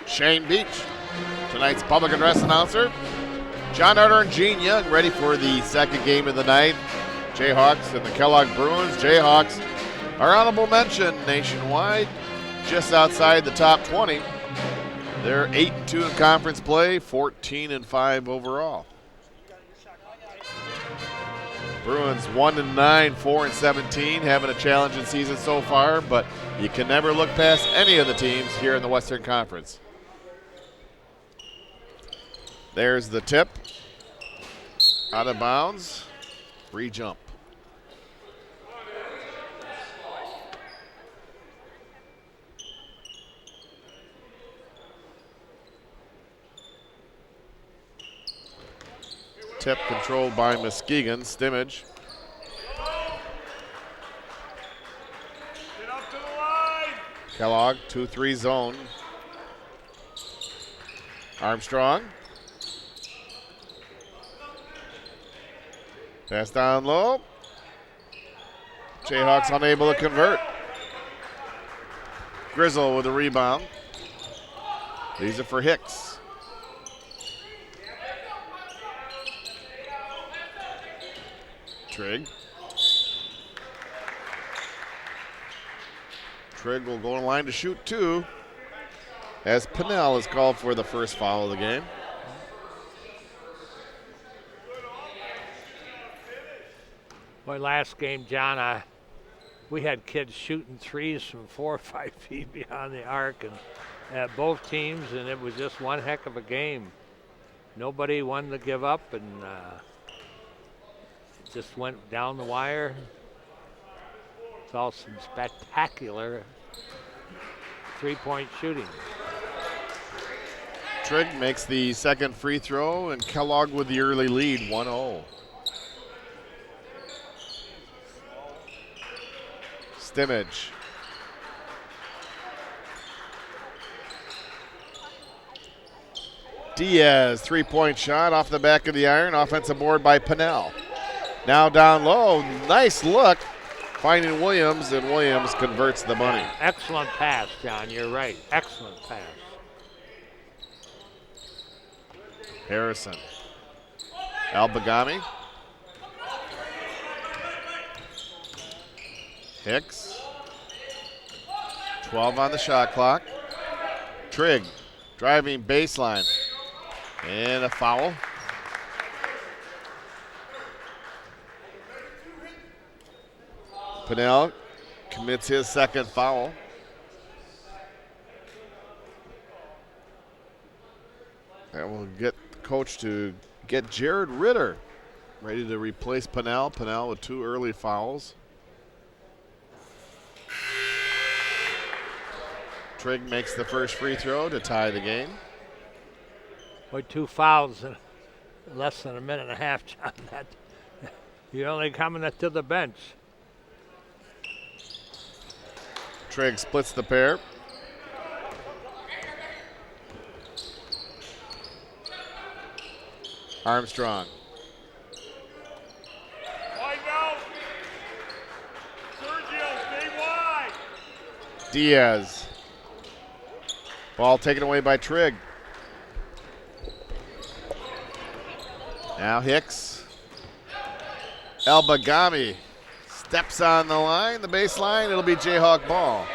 Shane Beach, tonight's public address announcer. John Arter and Gene Young ready for the second game of the night. Jayhawks and the Kellogg Bruins. Jayhawks are honorable mention nationwide, just outside the top 20. They're 8-2 in conference play, 14-5 overall. Bruins 1-9, 4-17, having a challenging season so far, but you can never look past any of the teams here in the Western Conference. There's the tip. Out of bounds. Free jump. Tip controlled by Muskegon. Stimmage. Get up to the line. Kellogg, 2-3 zone. Armstrong. Pass down low. Jayhawks unable to convert. Grizzle with a rebound. These are for Hicks. Trigg. Trigg will go in line to shoot two, as Pinnell is called for the first foul of the game. Boy, last game, John, we had kids shooting threes from 4 or 5 feet beyond the arc, and at both teams, and it was just one heck of a game. Nobody wanted to give up, and it just went down the wire. It's all some spectacular three-point shooting. Trigg makes the second free throw, and Kellogg with the early lead, 1-0. Stimmage. Diaz, three-point shot off the back of the iron. Offensive board by Pinnell. Now down low, nice look. Finding Williams, and Williams converts the money. Excellent pass, John, you're right. Excellent pass. Harrison. Albagami. Hicks. 12 on the shot clock. Trigg driving baseline. And a foul. Pinnell commits his second foul. That will get the coach to get Jared Ritter ready to replace Pinnell. Pinnell with 2 early fouls. Trigg makes the first free throw to tie the game. Boy, 2 fouls in less than a minute and a half, John. You're only coming to the bench. Trigg splits the pair. Armstrong. Wide out. Sergio, stay wide. Diaz. Ball taken away by Trigg. Now Hicks. Albagami steps on the line, the baseline. It'll be Jayhawk ball.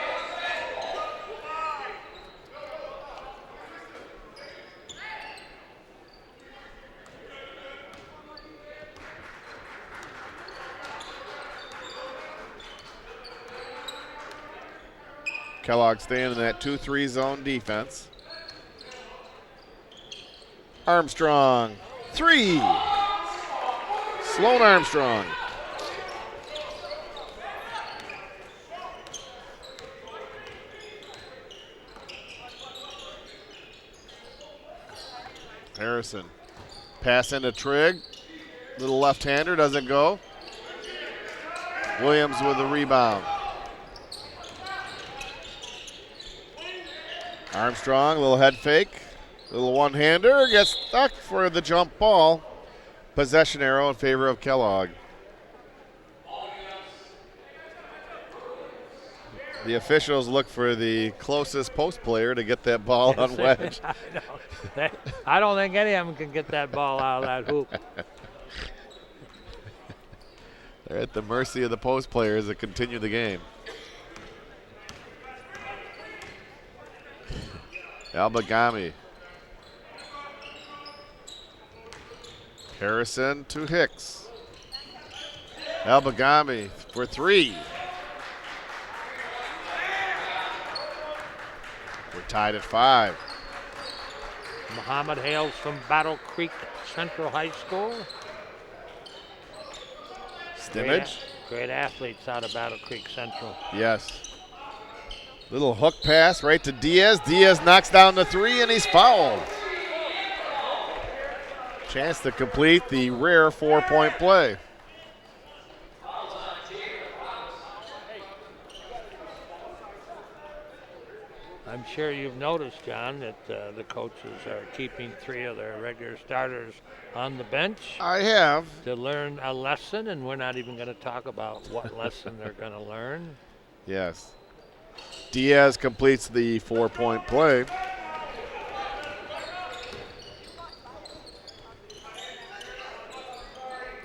Kellogg staying in that 2-3 zone defense. Armstrong, 3. Sloan Armstrong. Harrison. Pass into Trigg. Little left-hander, doesn't go. Williams with the rebound. Armstrong, little head fake. Little one-hander, gets stuck for the jump ball. Possession arrow in favor of Kellogg. The officials look for the closest post player to get that ball on wedge. I don't think any of them can get that ball out of that hoop. They're at the mercy of the post players that continue the game. Albagami. Harrison to Hicks. Albagami for three. We're tied at 5. Muhammad hails from Battle Creek Central High School. Stimmage. Great athletes out of Battle Creek Central. Yes. Little hook pass right to Diaz. Diaz knocks down the 3 and he's fouled. Chance to complete the rare 4-point play. I'm sure you've noticed, John, that the coaches are keeping 3 of their regular starters on the bench. I have. To learn a lesson, and we're not even going to talk about what lesson they're going to learn. Yes. Diaz completes the 4-point play.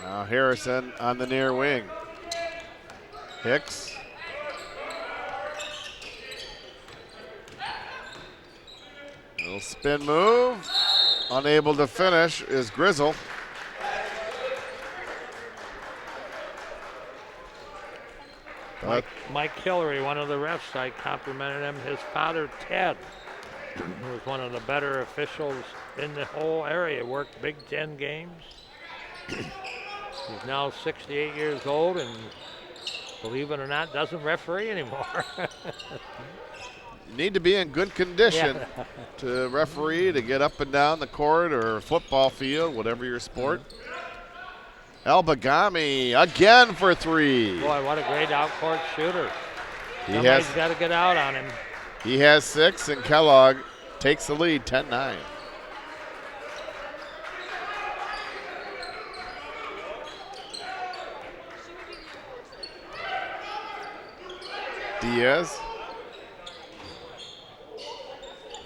Now Harrison on the near wing. Hicks. Little spin move. Unable to finish is Grizzle. Mike Hillary, one of the refs, I complimented him. His father, Ted, who was one of the better officials in the whole area, worked Big Ten games. He's now 68 years old and, believe it or not, doesn't referee anymore. You need to be in good condition to referee, to get up and down the court or football field, whatever your sport. Albagami again for 3. Boy, what a great out-court shooter. Somebody's got to get out on him. He has 6, and Kellogg takes the lead, 10-9. Diaz.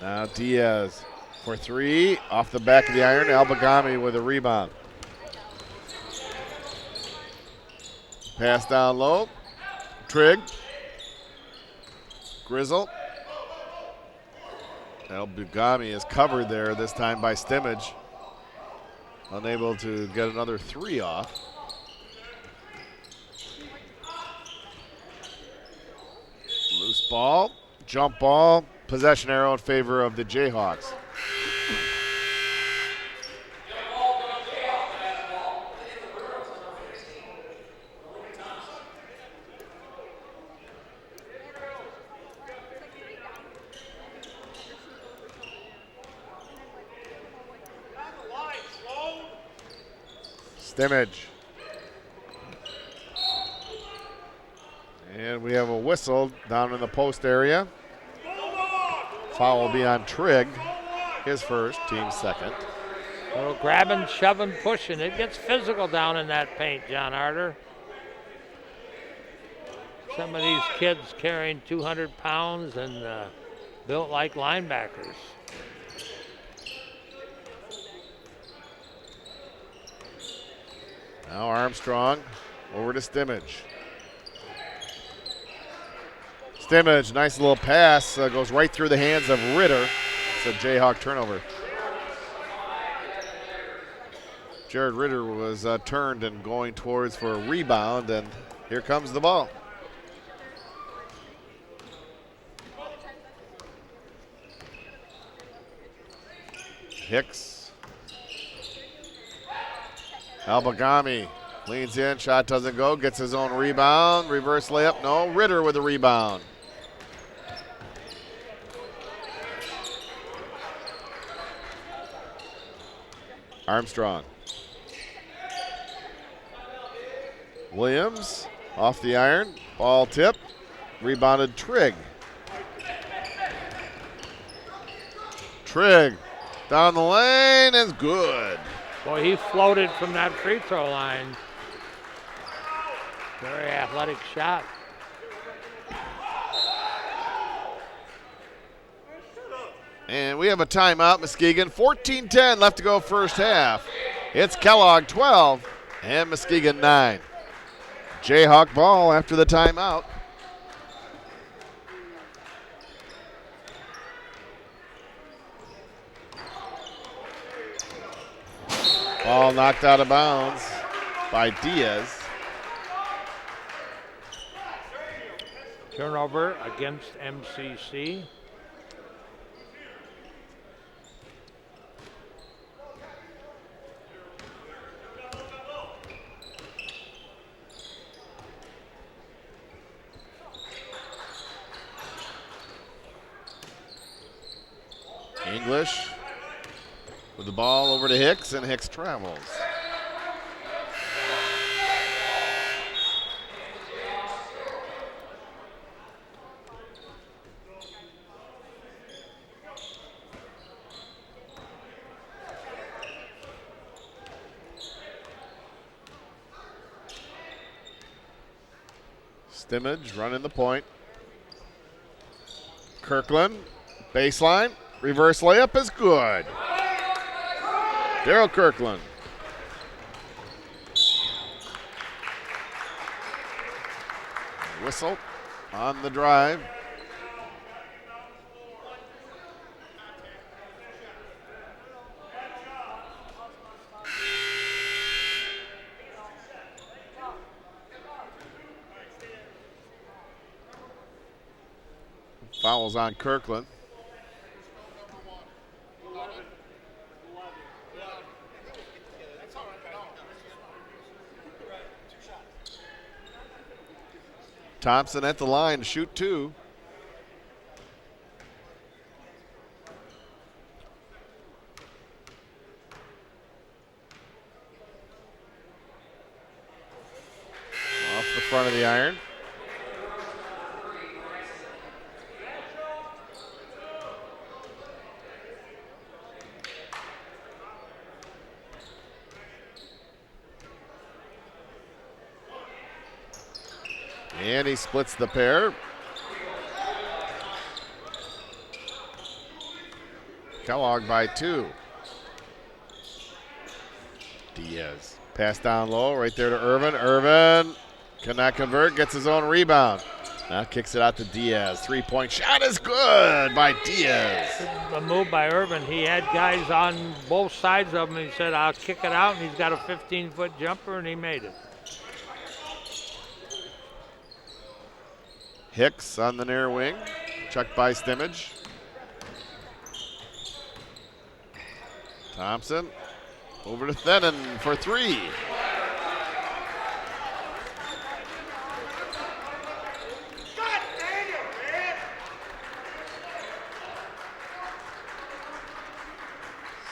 Now Diaz for 3, off the back of the iron. Albagami with a rebound. Pass down low. Trigg. Grizzle. Albagami is covered there this time by Stimmage. Unable to get another 3 off. Loose ball, jump ball, possession arrow in favor of the Jayhawks. Stimmage. And we have a whistle down in the post area. Foul will be on Trigg, his first, team's second. A little grabbing, shoving, pushing. It gets physical down in that paint, John Arter. Some of these kids carrying 200 pounds and built like linebackers. Now Armstrong over to Stimmage. Stimmage, nice little pass, goes right through the hands of Ritter. It's a Jayhawk turnover. Jared Ritter was turned and going towards for a rebound, and here comes the ball. Hicks. Albagami leans in, shot doesn't go, gets his own rebound, reverse layup, no, Ritter with a rebound. Armstrong. Williams off the iron, ball tip, rebounded Trigg. Trigg down the lane is good. Boy, he floated from that free throw line. Very athletic shot. And we have a timeout, Muskegon. 14-10 left to go first half. It's Kellogg 12 and Muskegon 9. Jayhawk ball after the timeout. Ball knocked out of bounds by Diaz. Turnover against MCC. English with the ball over to Hicks, and Hicks travels. Stimmage running the point. Kirkland, baseline, reverse layup is good. Daryl Kirkland. Whistle on the drive. Fouls on Kirkland. Thompson at the line to shoot two. Off the front of the iron. And he splits the pair. Kellogg by two. Diaz. Pass down low, right there to Irvin. Irvin cannot convert, gets his own rebound. Now kicks it out to Diaz. Three-point shot is good by Diaz. The move by Irvin, he had guys on both sides of him. He said, I'll kick it out, and he's got a 15-foot jumper, and he made it. Hicks on the near wing, checked by Stimmage. Thompson over to Thennan for three.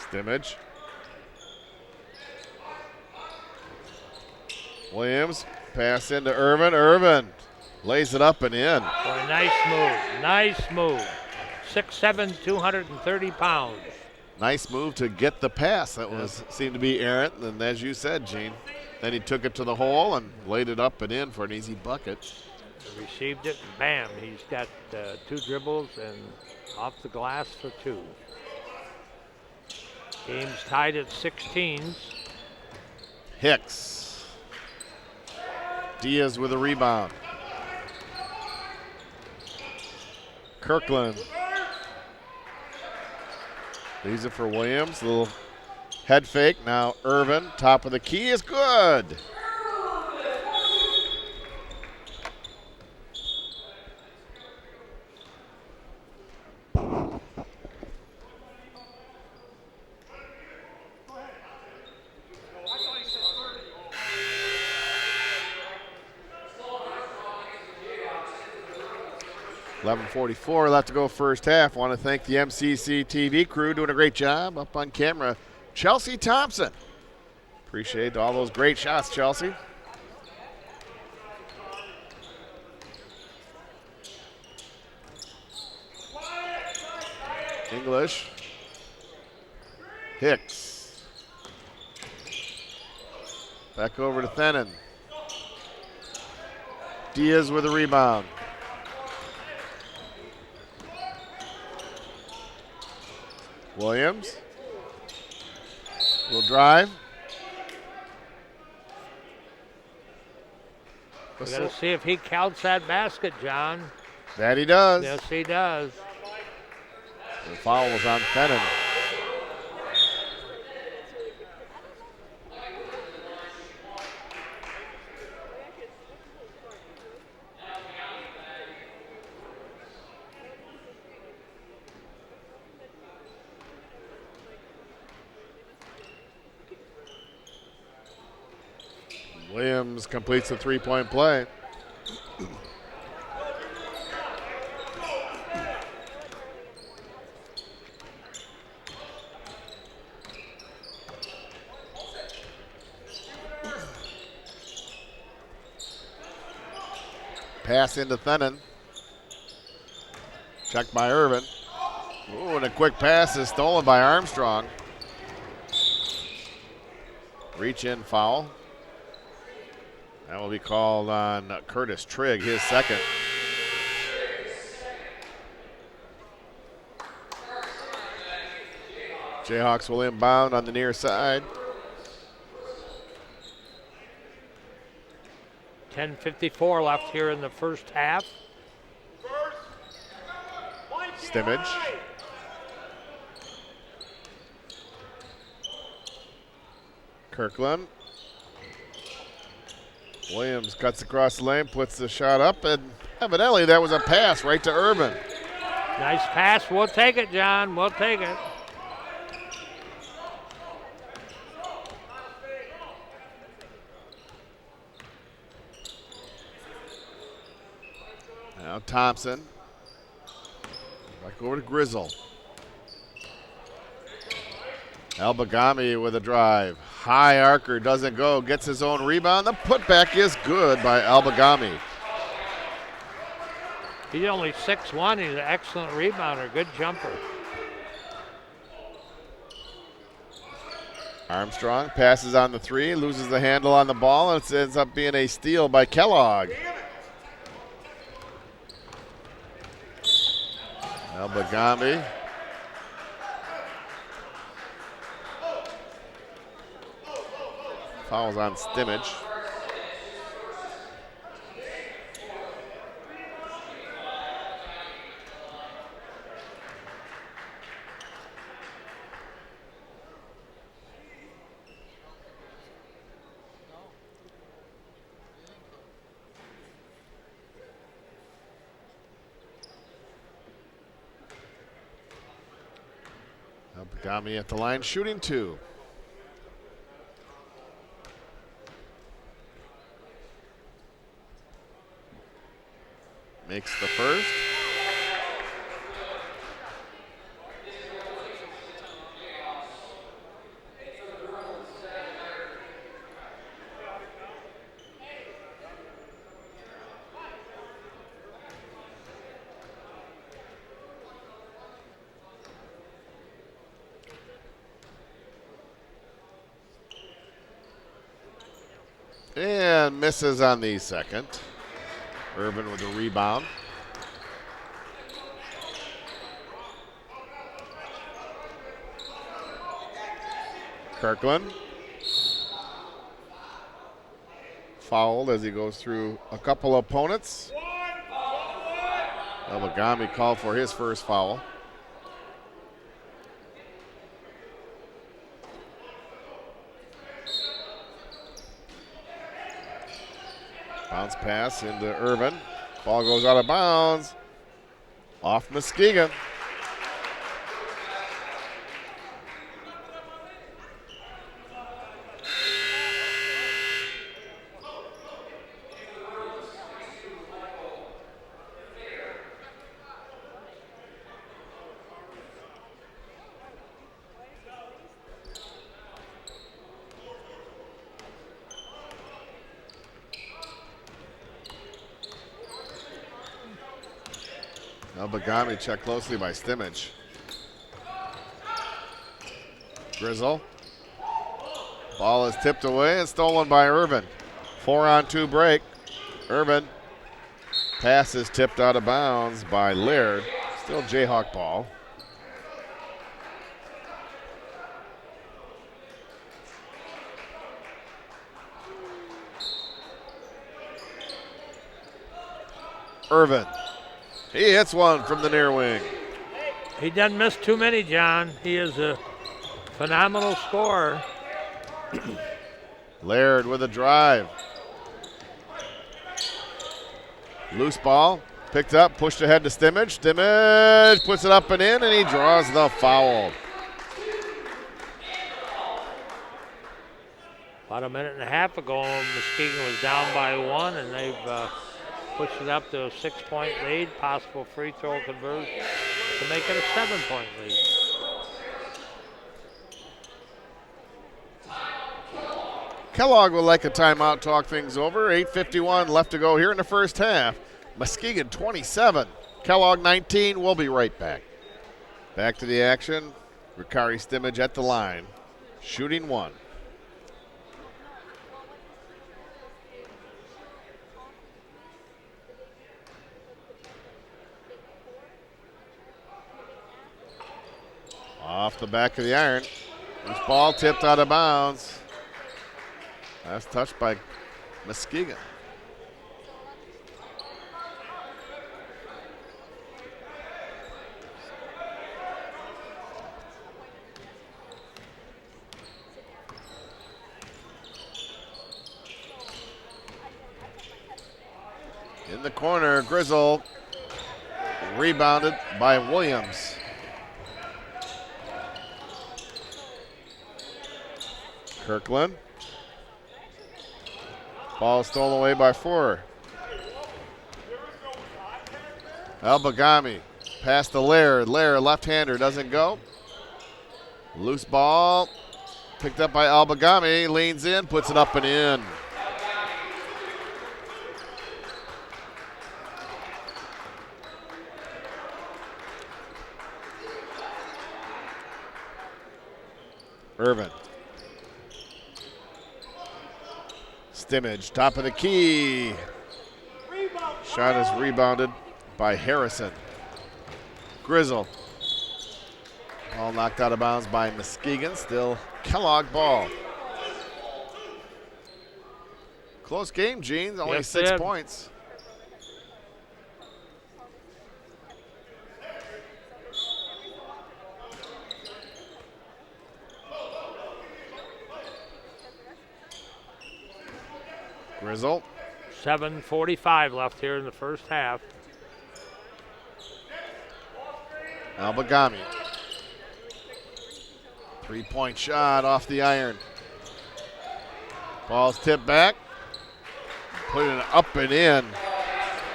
Stimmage. Williams, pass into Irvin. Irvin lays it up and in. Boy, nice move. Nice move. 6'7", 230 pounds. Nice move to get the pass. That seemed to be errant. And as you said, Gene, then he took it to the hole and laid it up and in for an easy bucket. Received it, and bam, he's got two dribbles and off the glass for two. Game's tied at 16s. Hicks. Diaz with a rebound. Kirkland. Leaves it for Williams. Little head fake. Now Irvin, top of the key is good. .11:44 left to go first half. Want to thank the MCC TV crew doing a great job up on camera. Chelsea Thompson. Appreciate all those great shots, Chelsea. English. Hicks. Back over to Thennan. Diaz with a rebound. Williams will drive. We got to see if he counts that basket, John. That he does. Yes, he does. The foul was on Fennon. Williams completes the three-point play. Pass into Fennon. Checked by Irvin. Ooh, and a quick pass is stolen by Armstrong. Reach in foul. That will be called on Curtis Trigg, his second. Jayhawks will inbound on the near side. 10:54 left here in the first half. Stimmage. Kirkland. Williams cuts across the lane, puts the shot up, and evidently that was a pass right to Urban. Nice pass. We'll take it, John. We'll take it. Now Thompson. Back over to Grizzle. Albagami with a drive. High arcer doesn't go, gets his own rebound. The putback is good by Albagami. He's only 6'1". He's an excellent rebounder. Good jumper. Armstrong passes on the three, loses the handle on the ball, and it ends up being a steal by Kellogg. Albagami. Fouls on Stimmage. Albagami at the line, shooting two. Makes the first. And misses on the second. Urban with a rebound. Kirkland. Fouled as he goes through a couple opponents. Albagami called for his first foul. Bounce pass into Irvin. Ball goes out of bounds. Off Muskegon. Albagami checked closely by Stimmage. Grizzle. Ball is tipped away and stolen by Irvin. 4-on-2 break. Irvin. Pass is tipped out of bounds by Laird. Still Jayhawk ball. Irvin. He hits one from the near wing. He doesn't miss too many, John. He is a phenomenal scorer. Laird with a drive. Loose ball. Picked up, pushed ahead to Stimmage. Stimmage puts it up and in, and he draws the foul. About a minute and a half ago, Muskegon was down by 1, and they've pushed it up to a 6-point lead. Possible free throw conversion to make it a 7-point lead. Kellogg will like a timeout, talk things over. 8:51 left to go here in the first half. Muskegon 27, Kellogg 19. We'll be right back. Back to the action. Ricari Stimmage at the line, shooting 1. Off the back of the iron. This ball tipped out of bounds. That's touched by Muskegon. In the corner, Grizzle rebounded by Williams. Kirkland. Ball stolen away by 4. Albagami past the Laird. Laird, left-hander, doesn't go. Loose ball picked up by Albagami. Leans in, puts it up and in. Irvin. Stimmage, top of the key. Shot is rebounded by Harrison. Grizzle. Ball knocked out of bounds by Muskegon. Still Kellogg ball. Close game, Gene. Only Yes, 6 Ed. points. Grizzle. 7:45 left here in the first half. Albagami. 3-point shot off the iron. Ball's tipped back. Putting it up and in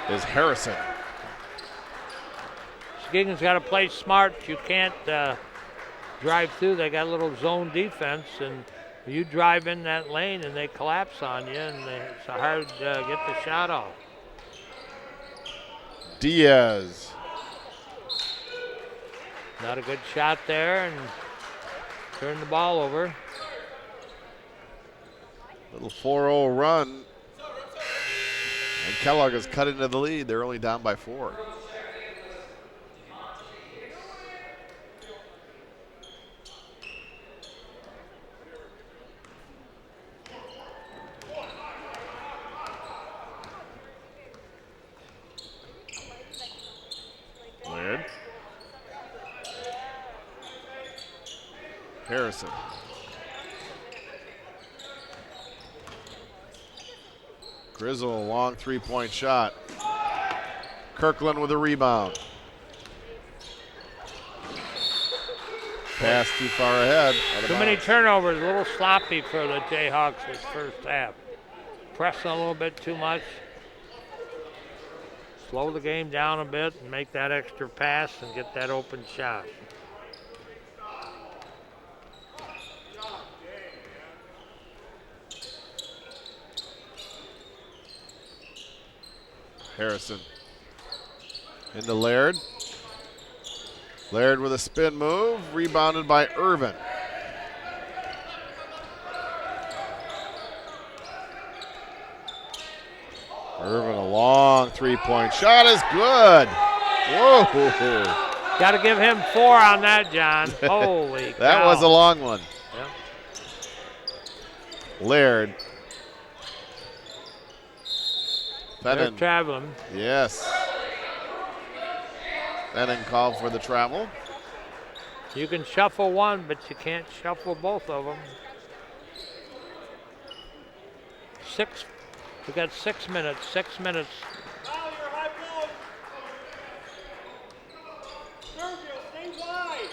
is Harrison. Muskegon's got to play smart. You can't drive through. They got a little zone defense, and you drive in that lane and they collapse on you, and it's hard to get the shot off. Diaz. Not a good shot there, and turn the ball over. Little 4-0 run. And Kellogg has cut into the lead. They're only down by 4. Laird. Harrison. Grizzle, long 3-point shot. Kirkland with a rebound. Pass too far ahead. Too many turnovers, a little sloppy for the Jayhawks this first half. Pressing a little bit too much. Slow the game down a bit and make that extra pass and get that open shot. Harrison into Laird. Laird with a spin move, rebounded by Irvin. Irvin, a long 3-point shot is good. Whoa. Got to give him 4 on that, John. Holy cow. That was a long one. Yep. Laird They're traveling. Yes. Benning called for the travel. You can shuffle one, but you can't shuffle both of them. We got 6 minutes. 6 minutes. Foul, you're high blow. Sergio, stay wide.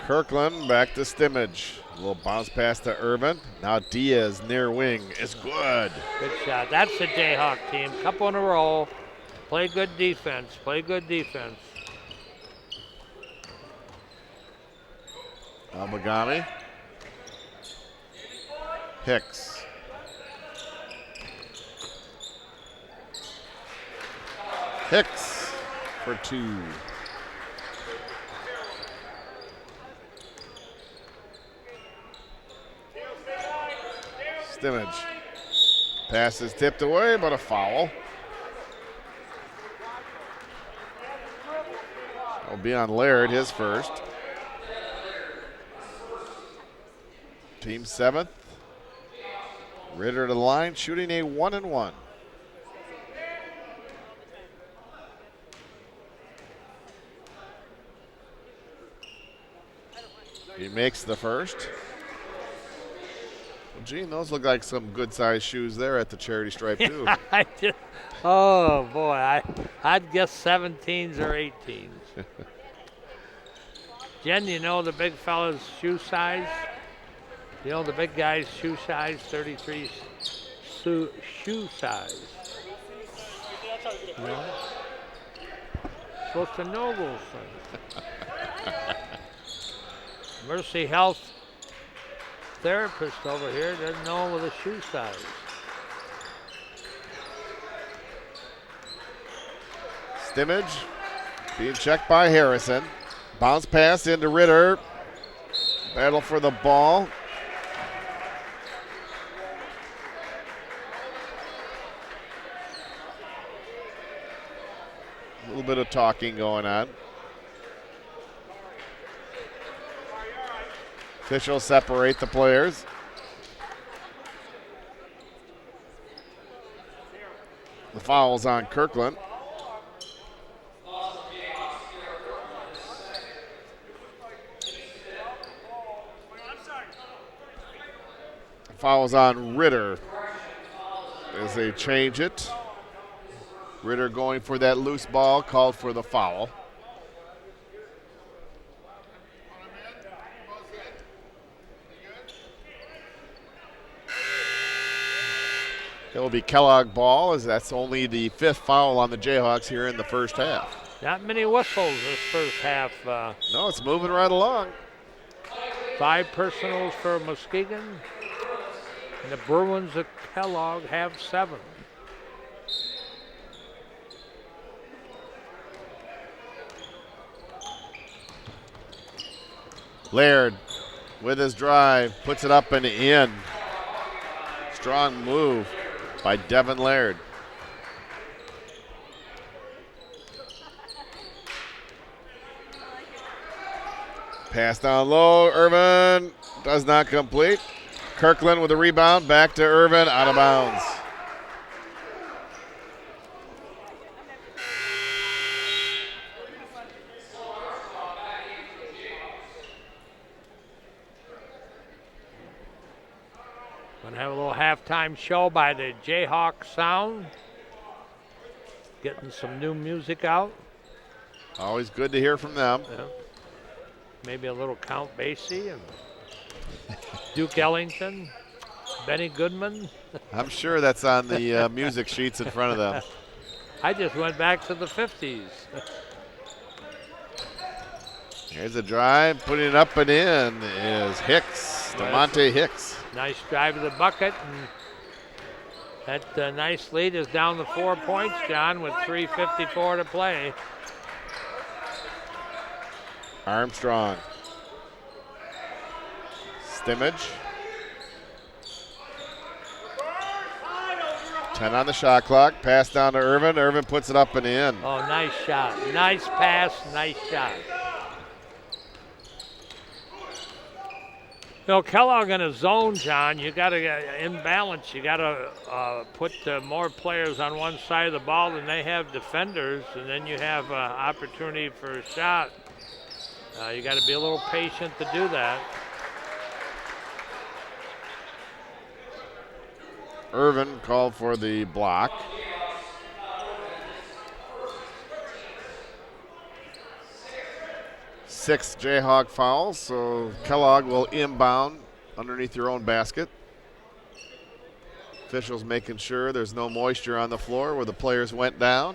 Kirkland back to Stimmage. A little bounce pass to Irvin. Now Diaz near wing is good. Good shot. That's the Jayhawk team. Couple in a row. Play good defense. Play good defense. Almagami. Hicks. Hicks for 2. Stimmage. Pass is tipped away, but a foul. Will be on Laird, his first. Team 7th. Ritter to the line, shooting a 1-1. He makes the first. Well, Gene, those look like some good-sized shoes there at the charity stripe, too. Oh, boy. I'd guess 17s or 18s. Jen, you know the big fella's shoe size? You know the big guy's shoe size, 33 shoe size. You know? Supposed to know those things. Mercy Health therapist over here doesn't know with a shoe size. Stimmage being checked by Harrison. Bounce pass into Ritter. Battle for the ball. A little bit of talking going on. Officials separate the players. The foul's on Kirkland. Foul's on Ritter as they change it. Ritter going for that loose ball, called for the foul. It will be Kellogg ball, as that's only the 5th foul on the Jayhawks here in the first half. Not many whistles this first half. No, it's moving right along. 5 personals for Muskegon. And the Bruins at Kellogg have 7. Laird with his drive, puts it up and in. Strong move by Devin Laird. Pass down low, Irvin does not complete. Kirkland with a rebound, back to Irvin, out of bounds. Gonna have a little halftime show by the Jayhawk Sound. Getting some new music out. Always good to hear from them. Yeah. Maybe a little Count Basie and Duke Ellington, Benny Goodman. I'm sure that's on the music sheets in front of them. I just went back to the 50s. Here's a drive, putting it up and in is Hicks, DeMonte Hicks. Nice drive to the bucket, and that nice lead is down to 4 points, John, with 3:54 to play. Armstrong. Stimmage. 10 on the shot clock. Pass down to Irvin. Irvin puts it up and in. Oh, nice shot. Nice pass, nice shot. Kellogg in a zone, John, you got to imbalance. You got to put more players on one side of the ball than they have defenders, and then you have opportunity for a shot. You got to be a little patient to do that. Irvin called for the block. Sixth Jayhawk foul, so Kellogg will inbound underneath your own basket. Officials making sure there's no moisture on the floor where the players went down.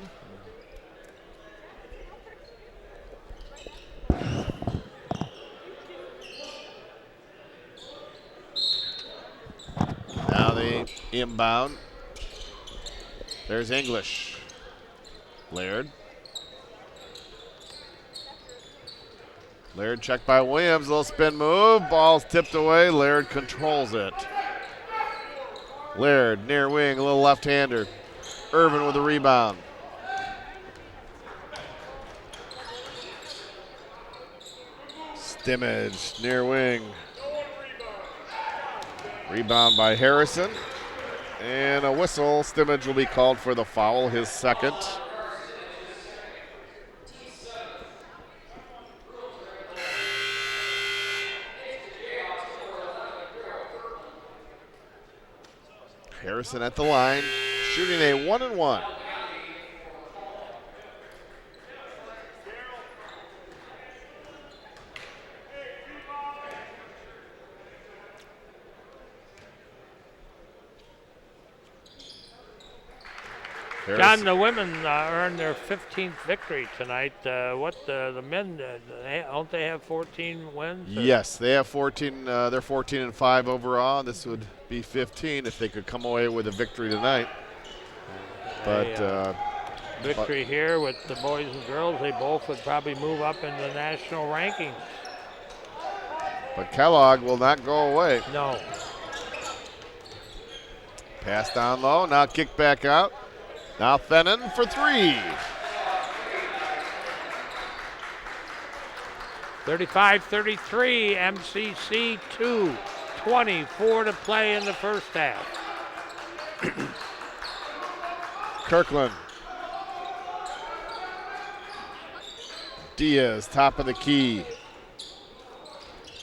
Now they inbound. There's English. Laird. Laird checked by Williams. Little spin move. Ball's tipped away. Laird controls it. Laird near wing. A little left-hander. Irvin with the rebound. Stimmage near wing. Rebound by Harrison. And a whistle. Stimmage will be called for the foul, his second. Harrison at the line, shooting a 1-and-1. John, the women earned their 15th victory tonight. The men, don't they have 14 wins? Yes, they have 14. They're 14-5 overall. This would be 15 if they could come away with a victory tonight. But victory here with the boys and girls, they both would probably move up in the national rankings. But Kellogg will not go away. No. Pass down low, now kick back out. Now Fennon for three. 35-33, MCC 2, 24 to play in the first half. Kirkland. Diaz, top of the key.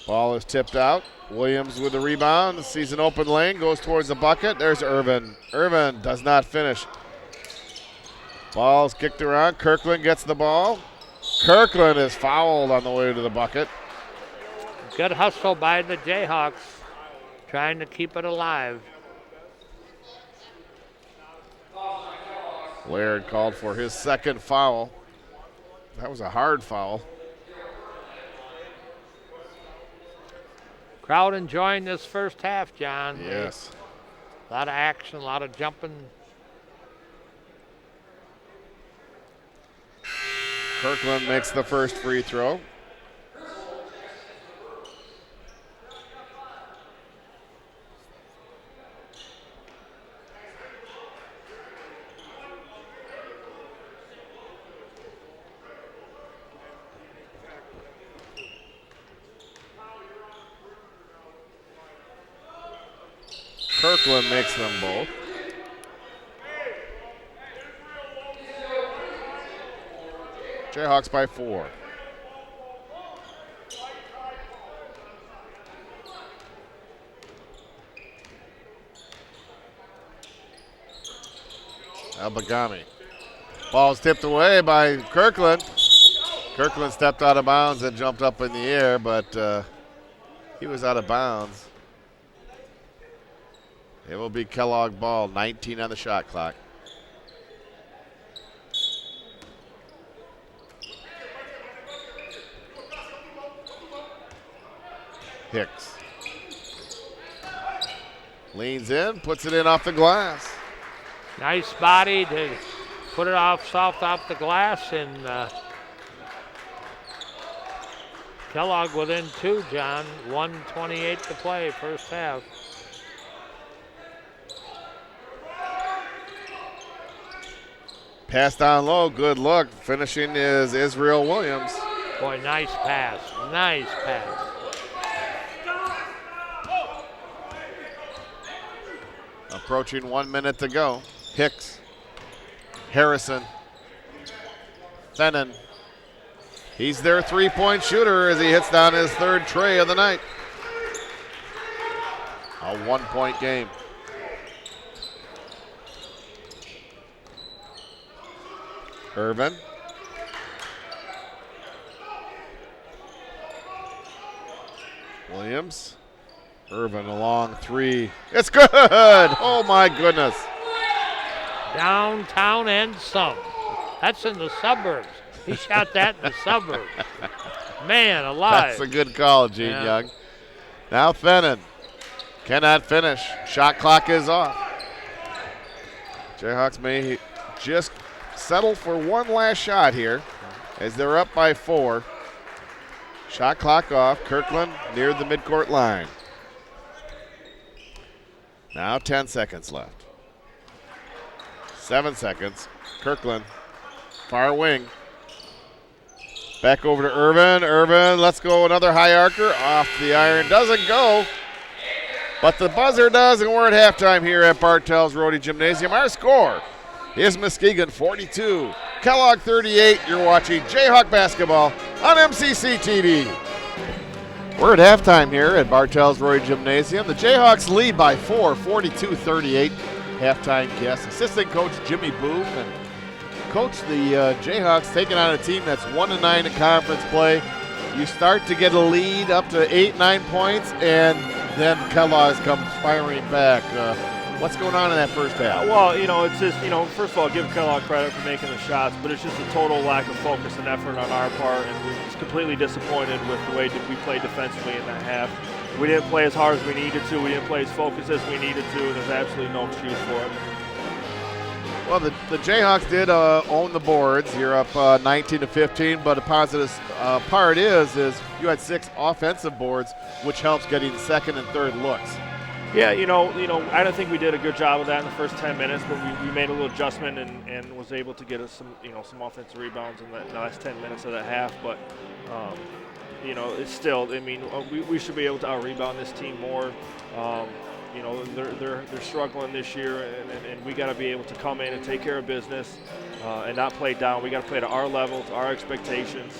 Ball is tipped out. Williams with the rebound, sees an open lane, goes towards the bucket. There's Irvin. Irvin does not finish. Ball's kicked around. Kirkland gets the ball. Kirkland is fouled on the way to the bucket. Good hustle by the Jayhawks, trying to keep it alive. Laird called for his second foul. That was a hard foul. Crowd enjoying this first half, John. Yes. A lot of action, a lot of jumping. Kirkland makes the first free throw. Kirkland makes them both. Jayhawks by 4. Albagami. Ball's tipped away by Kirkland. Kirkland stepped out of bounds and jumped up in the air, but he was out of bounds. It will be Kellogg ball, 19 on the shot clock. Hicks leans in, puts it in off the glass. Nice body to put it off soft off the glass, and Kellogg within 2, John. 1:28 to play, first half. Pass down low, good look. Finishing is Israel Williams. Boy, nice pass, nice pass. Approaching 1 minute to go. Hicks, Harrison, Fennon. He's their three-point shooter as he hits down his third tray of the night. A 1-point game. Irvin. Williams. Irvin a long three. It's good. Oh my goodness. Downtown and some. That's in the suburbs. He shot that in the suburbs. Man alive. That's a good call, Gene Young. Now Fennon cannot finish. Shot clock is off. Jayhawks may just settle for one last shot here as they're up by 4. Shot clock off. Kirkland near the midcourt line. Now 10 seconds left. 7 seconds. Kirkland, far wing. Back over to Irvin. Irvin, let's go. Another high arcer. Off the iron. Doesn't go. But the buzzer does, and we're at halftime here at Bartell's Rhodey Gymnasium. Our score is Muskegon 42, Kellogg 38. You're watching Jayhawk basketball on MCC TV. We're at halftime here at Bartell's Rhodey Gymnasium. The Jayhawks lead by 4, 42-38. Halftime guest, assistant coach Jimmy Booth, and coach the Jayhawks taking on a team that's 1-9 in conference play. You start to get a lead up to 8-9 points, and then Kellogg's come firing back. What's going on in that first half? Well, it's just, first of all, give Kellogg credit for making the shots, but it's just a total lack of focus and effort on our part, and we're just completely disappointed with the way that we played defensively in that half. We didn't play as hard as we needed to. We didn't play as focused as we needed to, and there's absolutely no excuse for it. Well, the Jayhawks did own the boards. You're up 19-15, but a positive part is you had 6 offensive boards, which helps getting second and third looks. Yeah, I don't think we did a good job of that in the first 10 minutes, but we made a little adjustment and was able to get us some offensive rebounds in the last 10 minutes of that half. But it's still, we should be able to out-rebound this team more. They're struggling this year, and we got to be able to come in and take care of business and not play down. We got to play to our level, to our expectations,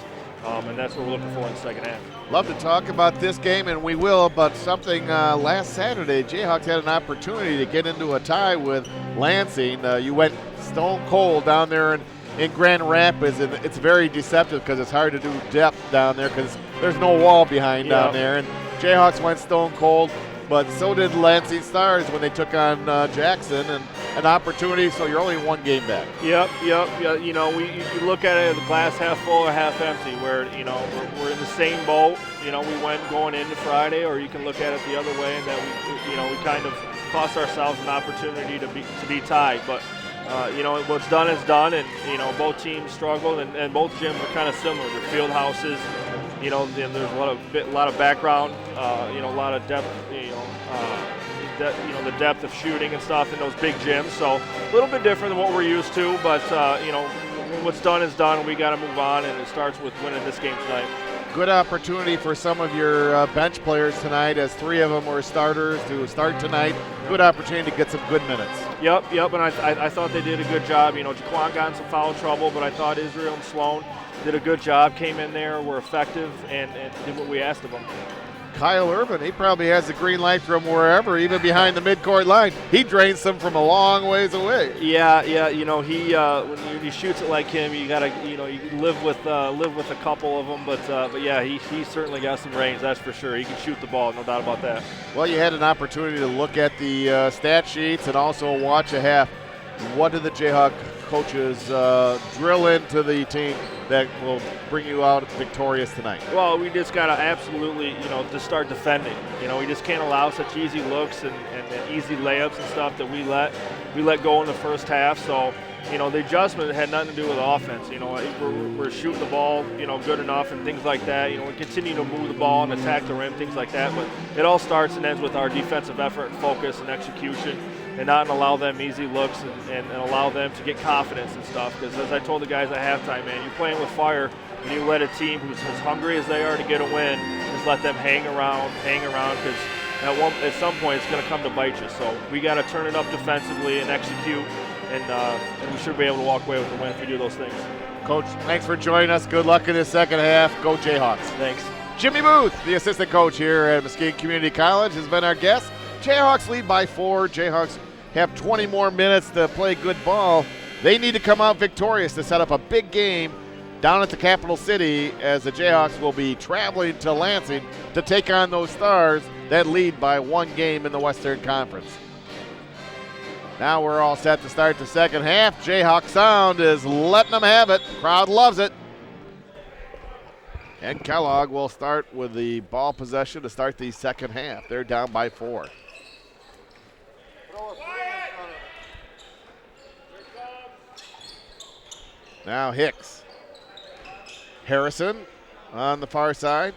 and that's what we're looking for in the second half. Love to talk about this game, and we will, but something last Saturday, Jayhawks had an opportunity to get into a tie with Lansing. You went stone cold down there in Grand Rapids, and it's very deceptive because it's hard to do depth down there because there's no wall behind down there, and Jayhawks went stone cold. But so did Lansing Stars when they took on Jackson, and an opportunity, so you're only one game back. Yep. You look at it, the glass half full or half empty, where, we're in the same boat. We went going into Friday, or you can look at it the other way, and that we kind of cost ourselves an opportunity to be tied. But, what's done is done, and, both teams struggled, and both gyms are kind of similar. They're field houses. There's a lot of background, a lot of depth, the depth of shooting and stuff in those big gyms. So a little bit different than what we're used to, but what's done is done. We got to move on, and it starts with winning this game tonight. Good opportunity for some of your bench players tonight, as 3 of them were starters to start tonight. Good opportunity to get some good minutes. Yep, and I thought they did a good job. Jaquan got in some foul trouble, but I thought Israel and Sloan did a good job, came in there, were effective, and did what we asked of them. Kyle Irvin, he probably has the green light from wherever, even behind the midcourt line. He drains them from a long ways away. Yeah. He when he shoots it like him, you gotta you live with a couple of them. But yeah, he certainly got some range. That's for sure. He can shoot the ball, no doubt about that. Well, you had an opportunity to look at the stat sheets and also watch a half. What did the Jayhawk coaches drill into the team that will bring you out victorious tonight? Well, we just got to absolutely, to start defending. We just can't allow such easy looks and easy layups and stuff that we let go in the first half. So, the adjustment had nothing to do with offense. We're shooting the ball, good enough and things like that. We continue to move the ball and attack the rim, things like that. But it all starts and ends with our defensive effort and focus and execution, and not allow them easy looks and allow them to get confidence and stuff. Because as I told the guys at halftime, man, you're playing with fire, and you let a team who's as hungry as they are to get a win, just let them hang around, because at some point it's going to come to bite you. So we got to turn it up defensively and execute, and we should be able to walk away with the win if we do those things. Coach, thanks for joining us. Good luck in the second half. Go Jayhawks. Thanks. Jimmy Booth, the assistant coach here at Muskegon Community College, has been our guest. Jayhawks lead by 4. Jayhawks have 20 more minutes to play good ball. They need to come out victorious to set up a big game down at the capital city, as the Jayhawks will be traveling to Lansing to take on those Stars that lead by 1 game in the Western Conference. Now we're all set to start the second half. Jayhawk sound is letting them have it. Crowd loves it. And Kellogg will start with the ball possession to start the second half. They're down by 4. Now Hicks. Harrison on the far side.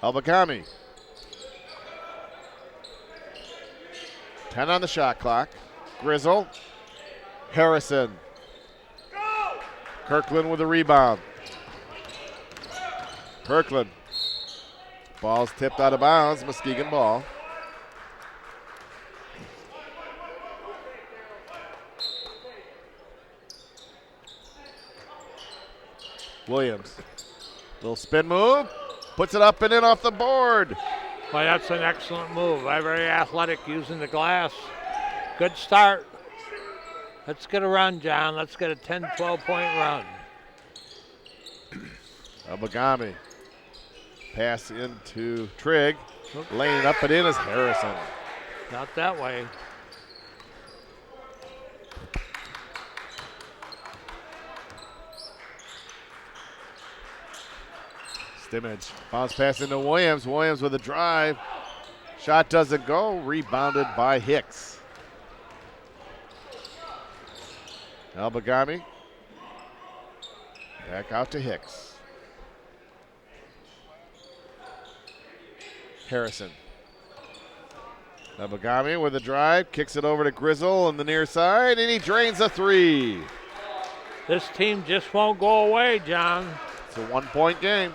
Albagami. 10 on the shot clock. Grizzle. Harrison. Kirkland with a rebound. Kirkland. Ball's tipped out of bounds. Muskegon ball. Williams. Little spin move. Puts it up and in off the board. Well, that's an excellent move. Very athletic using the glass. Good start. Let's get a run, John. Let's get a 10, 12-point run. Albagami. Pass into Trigg. Laying it up and in is Harrison. Not that way. Stimmage. Bounce pass into Williams. Williams with a drive. Shot doesn't go. Rebounded by Hicks. Albagami. Back out to Hicks. Harrison. Albagami with a drive. Kicks it over to Grizzle on the near side, and he drains a 3. This team just won't go away, John. It's a 1-point game.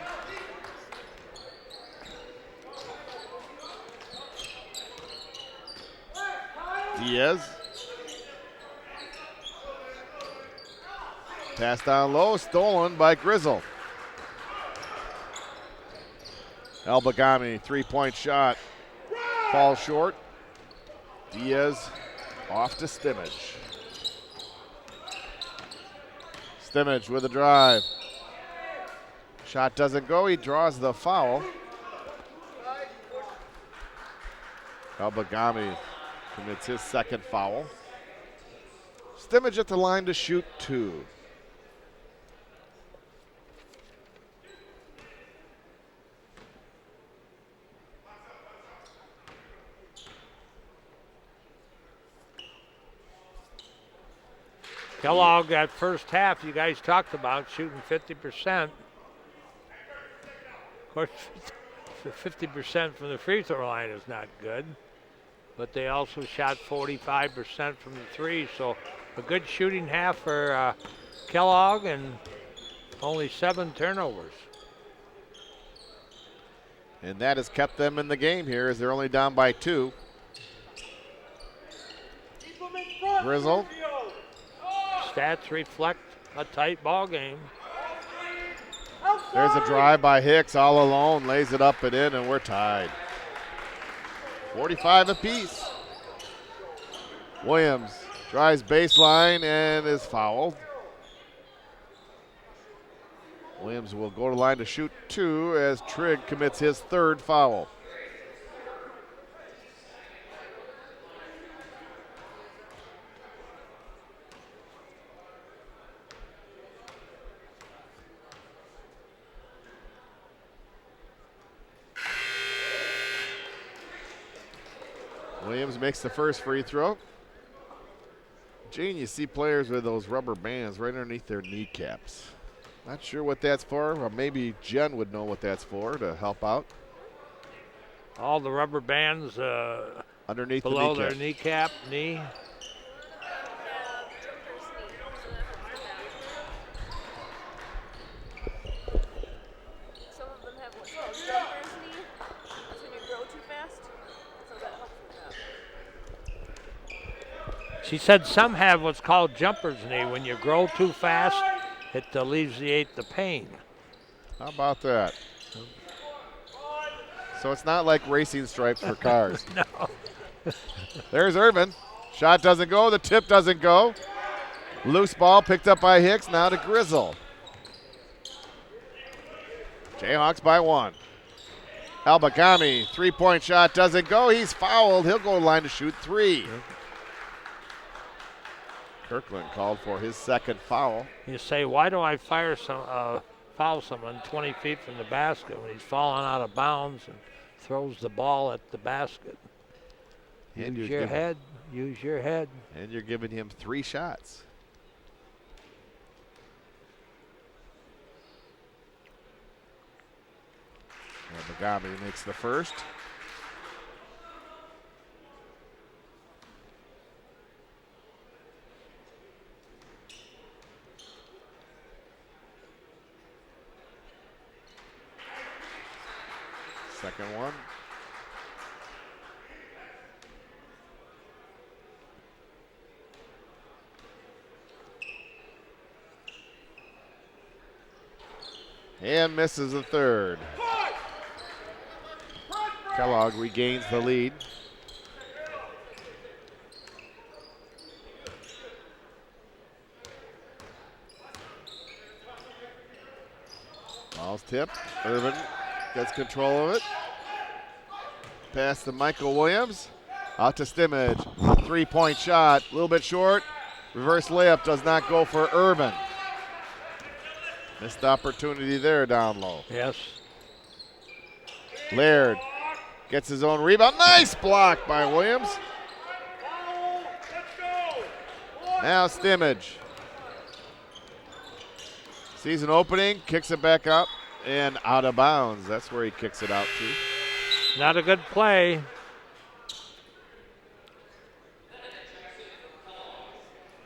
Diaz. Pass down low, stolen by Grizzle. Albagami, 3-point shot. Falls short. Diaz off to Stimmage. Stimmage with a drive. Shot doesn't go, he draws the foul. Albagami commits his second foul. Stimmage at the line to shoot 2. Kellogg, that first half you guys talked about, shooting 50%. Of course, 50% from the free throw line is not good, but they also shot 45% from the 3, so a good shooting half for Kellogg and only 7 turnovers. And that has kept them in the game here, as they're only down by 2. Grizzle. Stats reflect a tight ball game. There's a drive by Hicks all alone, lays it up and in, and we're tied. 45 apiece. Williams drives baseline and is fouled. Williams will go to line to shoot 2 as Trigg commits his 3rd foul. Williams makes the first free throw. Gene, you see players with those rubber bands right underneath their kneecaps. Not sure what that's for, or maybe Jen would know what that's for to help out. All the rubber bands underneath below the their kneecap, knee. Some of them have what's called jumper's knee. That's when you grow She said some have what's called jumper's knee. When you grow too fast, it alleviates the pain. How about that? So it's not like racing stripes for cars. No. There's Irvin. Shot doesn't go. The tip doesn't go. Loose ball picked up by Hicks. Now to Grizzle. Jayhawks by 1. Albagami, three-point shot doesn't go. He's fouled. He'll go to the line to shoot 3. Kirkland called for his second foul. You say, why do I foul someone 20 feet from the basket when he's falling out of bounds and throws the ball at the basket? And Use your head. Use your head. And you're giving him 3 shots. Albagami makes the first. Second one. And misses the third. Kellogg regains the lead. Ball's tipped. Irvin gets control of it. Pass to Michael Williams. Out to Stimmage. 3-point shot. A little bit short. Reverse layup does not go for Irvin. Missed opportunity there down low. Yes. Laird gets his own rebound. Nice block by Williams. Now Stimmage. Sees an opening, kicks it back up, and out of bounds. That's where he kicks it out to. Not a good play.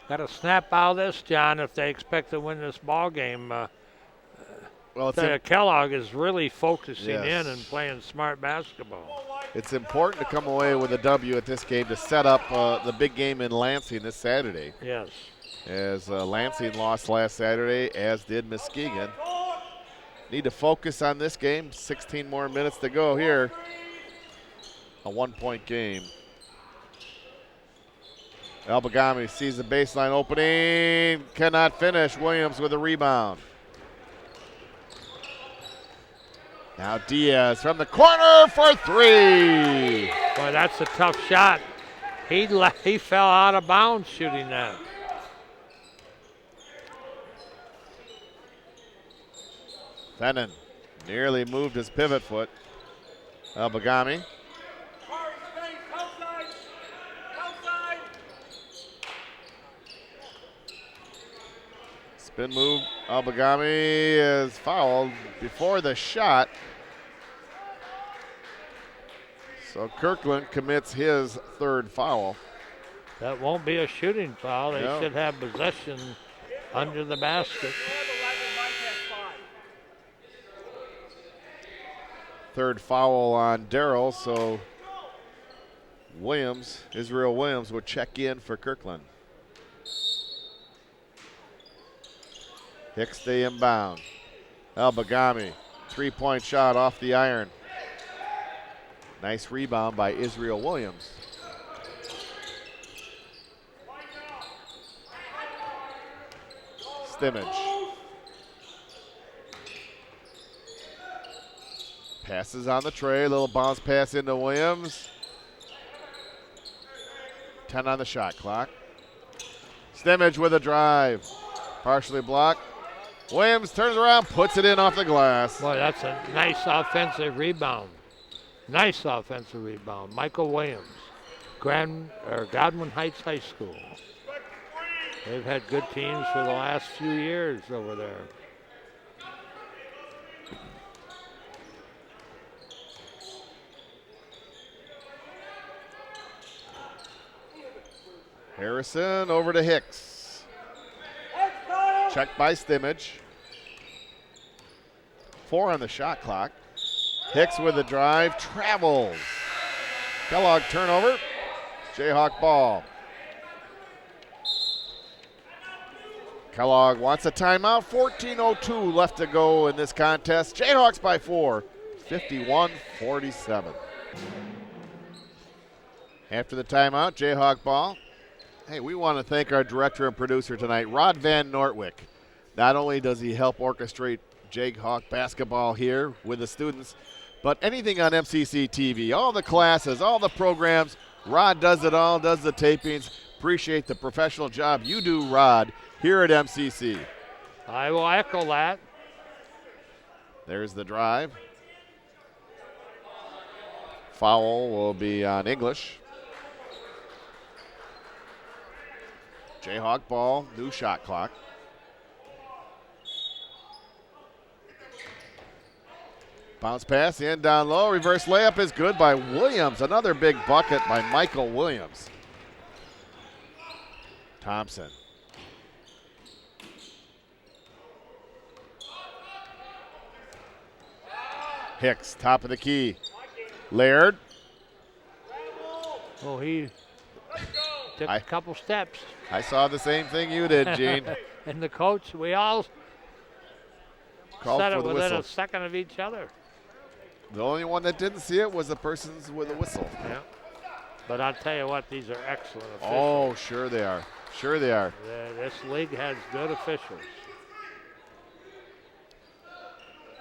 Got to snap out of this, John, if they expect to win this ball game. Well, Kellogg is really focusing Yes. in and playing smart basketball. It's important to come away with a W at this game to set up the big game in Lansing this Saturday. Yes. As Lansing lost last Saturday, as did Muskegon. Need to focus on this game. 16 more minutes to go here. A 1-point game. Albagami sees the baseline opening. Cannot finish. Williams with a rebound. Now Diaz from the corner for 3. Boy, that's a tough shot. He fell out of bounds shooting that. Fennon nearly moved his pivot foot. Albagami. Spin move. Albagami is fouled before the shot. So Kirkland commits his third foul. That won't be a shooting foul. They No. should have possession under the basket. Third foul on Darrell, so Williams, Israel Williams, will check in for Kirkland. Hicks the inbound. Albagami, 3-point shot off the iron. Nice rebound by Israel Williams. Stimmage. Passes on the tray, little bounce pass into Williams. 10 on the shot clock. Stimmage with a drive. Partially blocked. Williams turns around, puts it in off the glass. Boy, that's a nice offensive rebound. Nice offensive rebound. Michael Williams, Godwin Heights High School. They've had good teams for the last few years over there. Harrison over to Hicks. Checked by Stimmage. 4 on the shot clock. Hicks with the drive, travels. Kellogg turnover. Jayhawk ball. Kellogg wants a timeout. 14:02 left to go in this contest. Jayhawks by 4, 51-47. After the timeout, Jayhawk ball. Hey, we want to thank our director and producer tonight, Rod Van Nortwick. Not only does he help orchestrate Jayhawk basketball here with the students, but anything on MCC TV, all the classes, all the programs, Rod does it all, does the tapings. Appreciate the professional job you do, Rod, here at MCC. I will echo that. There's the drive. Foul will be on English. Jayhawk ball, new shot clock. Bounce pass in, down low. Reverse layup is good by Williams. Another big bucket by Michael Williams. Thompson. Hicks, top of the key. Laird. Oh, he took a couple steps. I saw the same thing you did, Gene. And the coach, we all Called said for it the within whistle. a second of each other. The only one that didn't see it was the person with the whistle. Yeah. But I'll tell you what, these are excellent officials. Oh, sure they are. Sure they are. This league has good officials.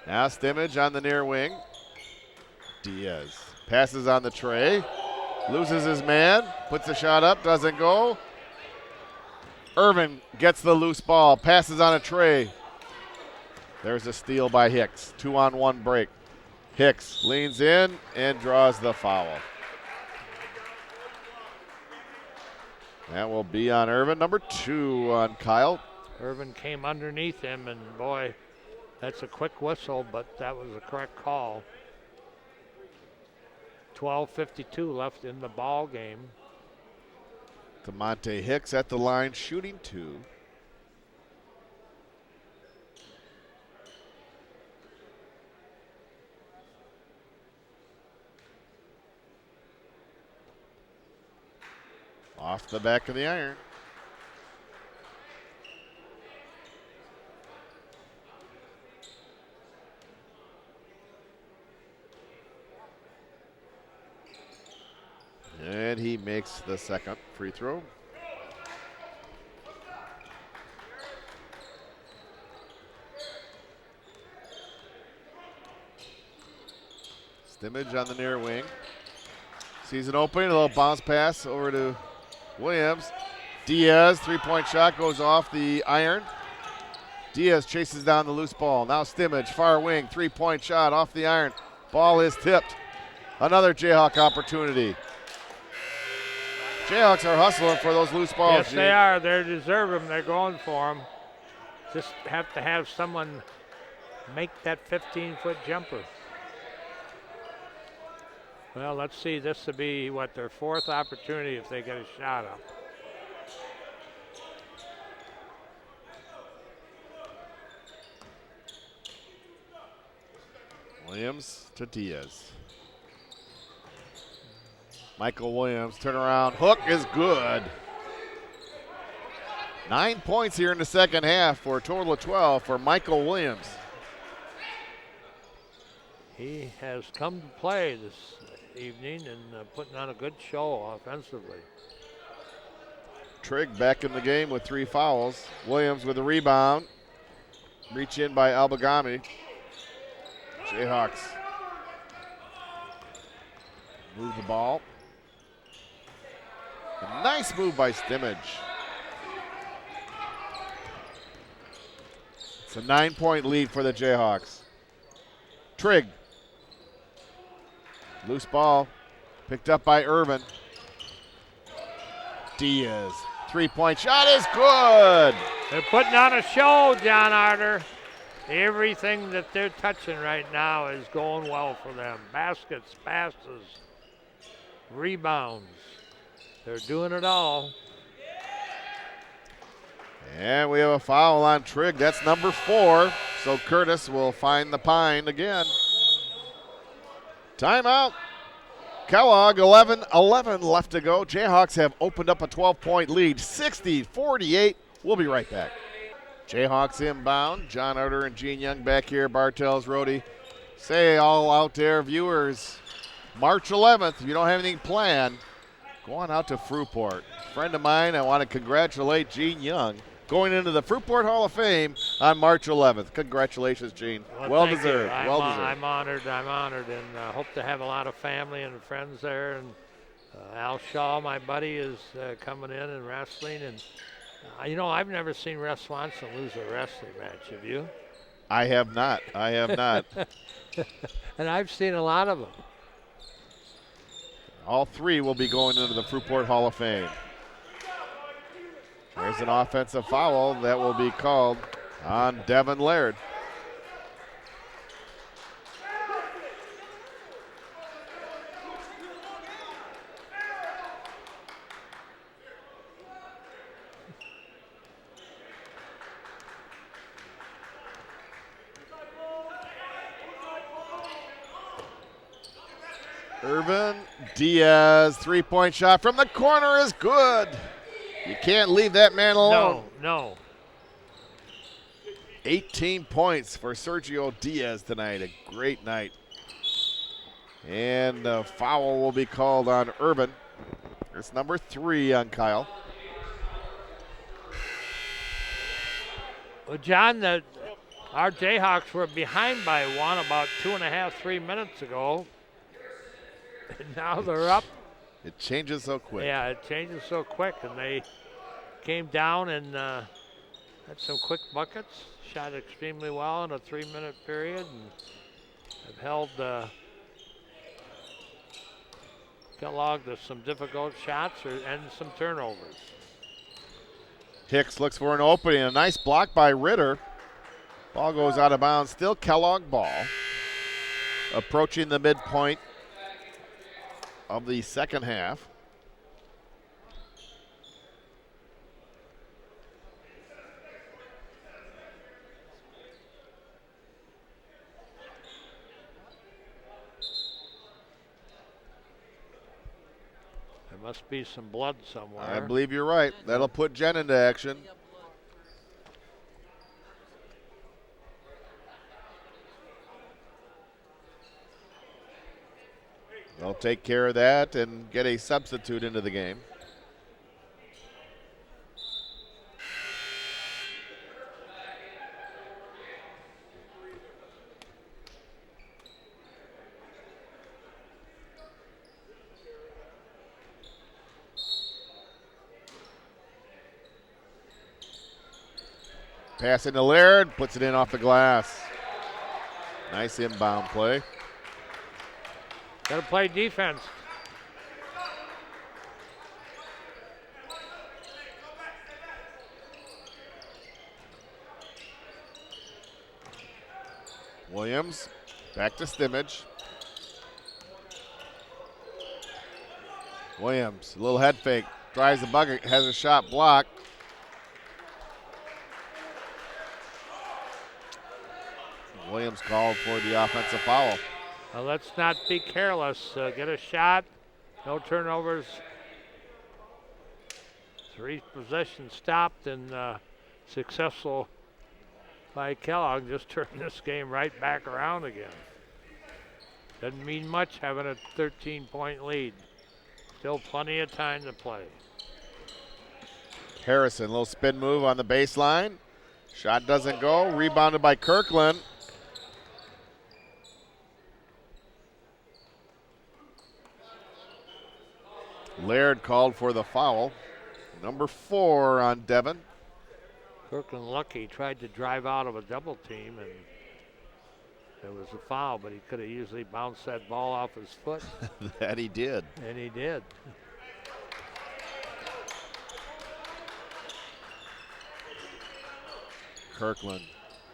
Now Stimmage on the near wing. Diaz passes on the tray. Loses his man. Puts the shot up. Doesn't go. Irvin gets the loose ball. Passes on a tray. There's a steal by Hicks. 2-on-1 break. Hicks leans in and draws the foul. That will be on Irvin. Number 2 on Kyle. Irvin came underneath him, and boy, that's a quick whistle, but that was a correct call. 12:52 left in the ball game. DeMonte Hicks at the line, shooting 2. Off the back of the iron. And he makes the second free throw. Stimmage on the near wing. Sees an opening, a little bounce pass over to Williams. Diaz, three-point shot goes off the iron. Diaz chases down the loose ball. Now Stimmage, far wing, three-point shot off the iron. Ball is tipped. Another Jayhawk opportunity. Jayhawks are hustling for those loose balls. Yes, they are. They deserve them. They're going for them. Just have to have someone make that 15-foot jumper. Well, let's see. This will be, what, their 4th opportunity if they get a shot up. Williams to Diaz. Michael Williams, turnaround, hook is good. 9 points here in the second half for a total of 12 for Michael Williams. He has come to play this evening and putting on a good show offensively. Trigg back in the game with 3 fouls. Williams with a rebound. Reach in by Albagami. Jayhawks move the ball. A nice move by Stimmage. It's a 9-point lead for the Jayhawks. Trigg. Loose ball. Picked up by Irvin. Diaz. 3-point shot is good. They're putting on a show, John Arter. Everything that they're touching right now is going well for them. Baskets, passes, rebounds. They're doing it all. And we have a foul on Trigg. That's number 4. So Curtis will find the pine again. Timeout. Kellogg, 11 left to go. Jayhawks have opened up a 12-point lead, 60-48. We'll be right back. Jayhawks inbound. John Arter and Gene Young back here. Bartels, Rhodey. Say all out there, viewers, March 11th, if you don't have anything planned, go on out to Fruitport. Friend of mine, I want to congratulate Gene Young going into the Fruitport Hall of Fame on March 11th. Congratulations, Gene. Well thank deserved. you. Well deserved. I'm honored, and hope to have a lot of family and friends there. And Al Shaw, my buddy, is coming in and wrestling. And, I've never seen Russ Swanson lose a wrestling match. Have you? I have not. And I've seen a lot of them. All three will be going into the Fruitport Hall of Fame. There's an offensive foul that will be called on Devin Laird. Irvin Diaz, three-point shot from the corner is good. You can't leave that man alone. No. 18 points for Sergio Diaz tonight. A great night. And a foul will be called on Irvin. It's number 3 on Kyle. Well, John, our Jayhawks were behind by one about 2.5, 3 minutes ago. And now they're up. It changes so quick. Yeah, it changes so quick, and they came down and had some quick buckets, shot extremely well in a 3-minute period, and have held Kellogg to some difficult shots and some turnovers. Hicks looks for an opening. A nice block by Ritter. Ball goes out of bounds. Still Kellogg ball. Approaching the midpoint of the second half. There must be some blood somewhere. I believe you're right. That'll put Jen into action. They'll take care of that and get a substitute into the game. Passing to Laird, puts it in off the glass. Nice inbound play. Got to play defense. Williams, back to Stimmage. Williams, a little head fake, drives the bucket, has a shot blocked. Williams called for the offensive foul. Well, let's not be careless. Get a shot, no turnovers. 3 possessions stopped and successful by Kellogg. Just turned this game right back around again. Doesn't mean much having a 13-point lead. Still plenty of time to play. Harrison, little spin move on the baseline. Shot doesn't go. Rebounded by Kirkland. Laird called for the foul. Number 4 on Devin. Kirkland lucky, tried to drive out of a double team, and it was a foul, but he could have easily bounced that ball off his foot. That he did. And he did. Kirkland,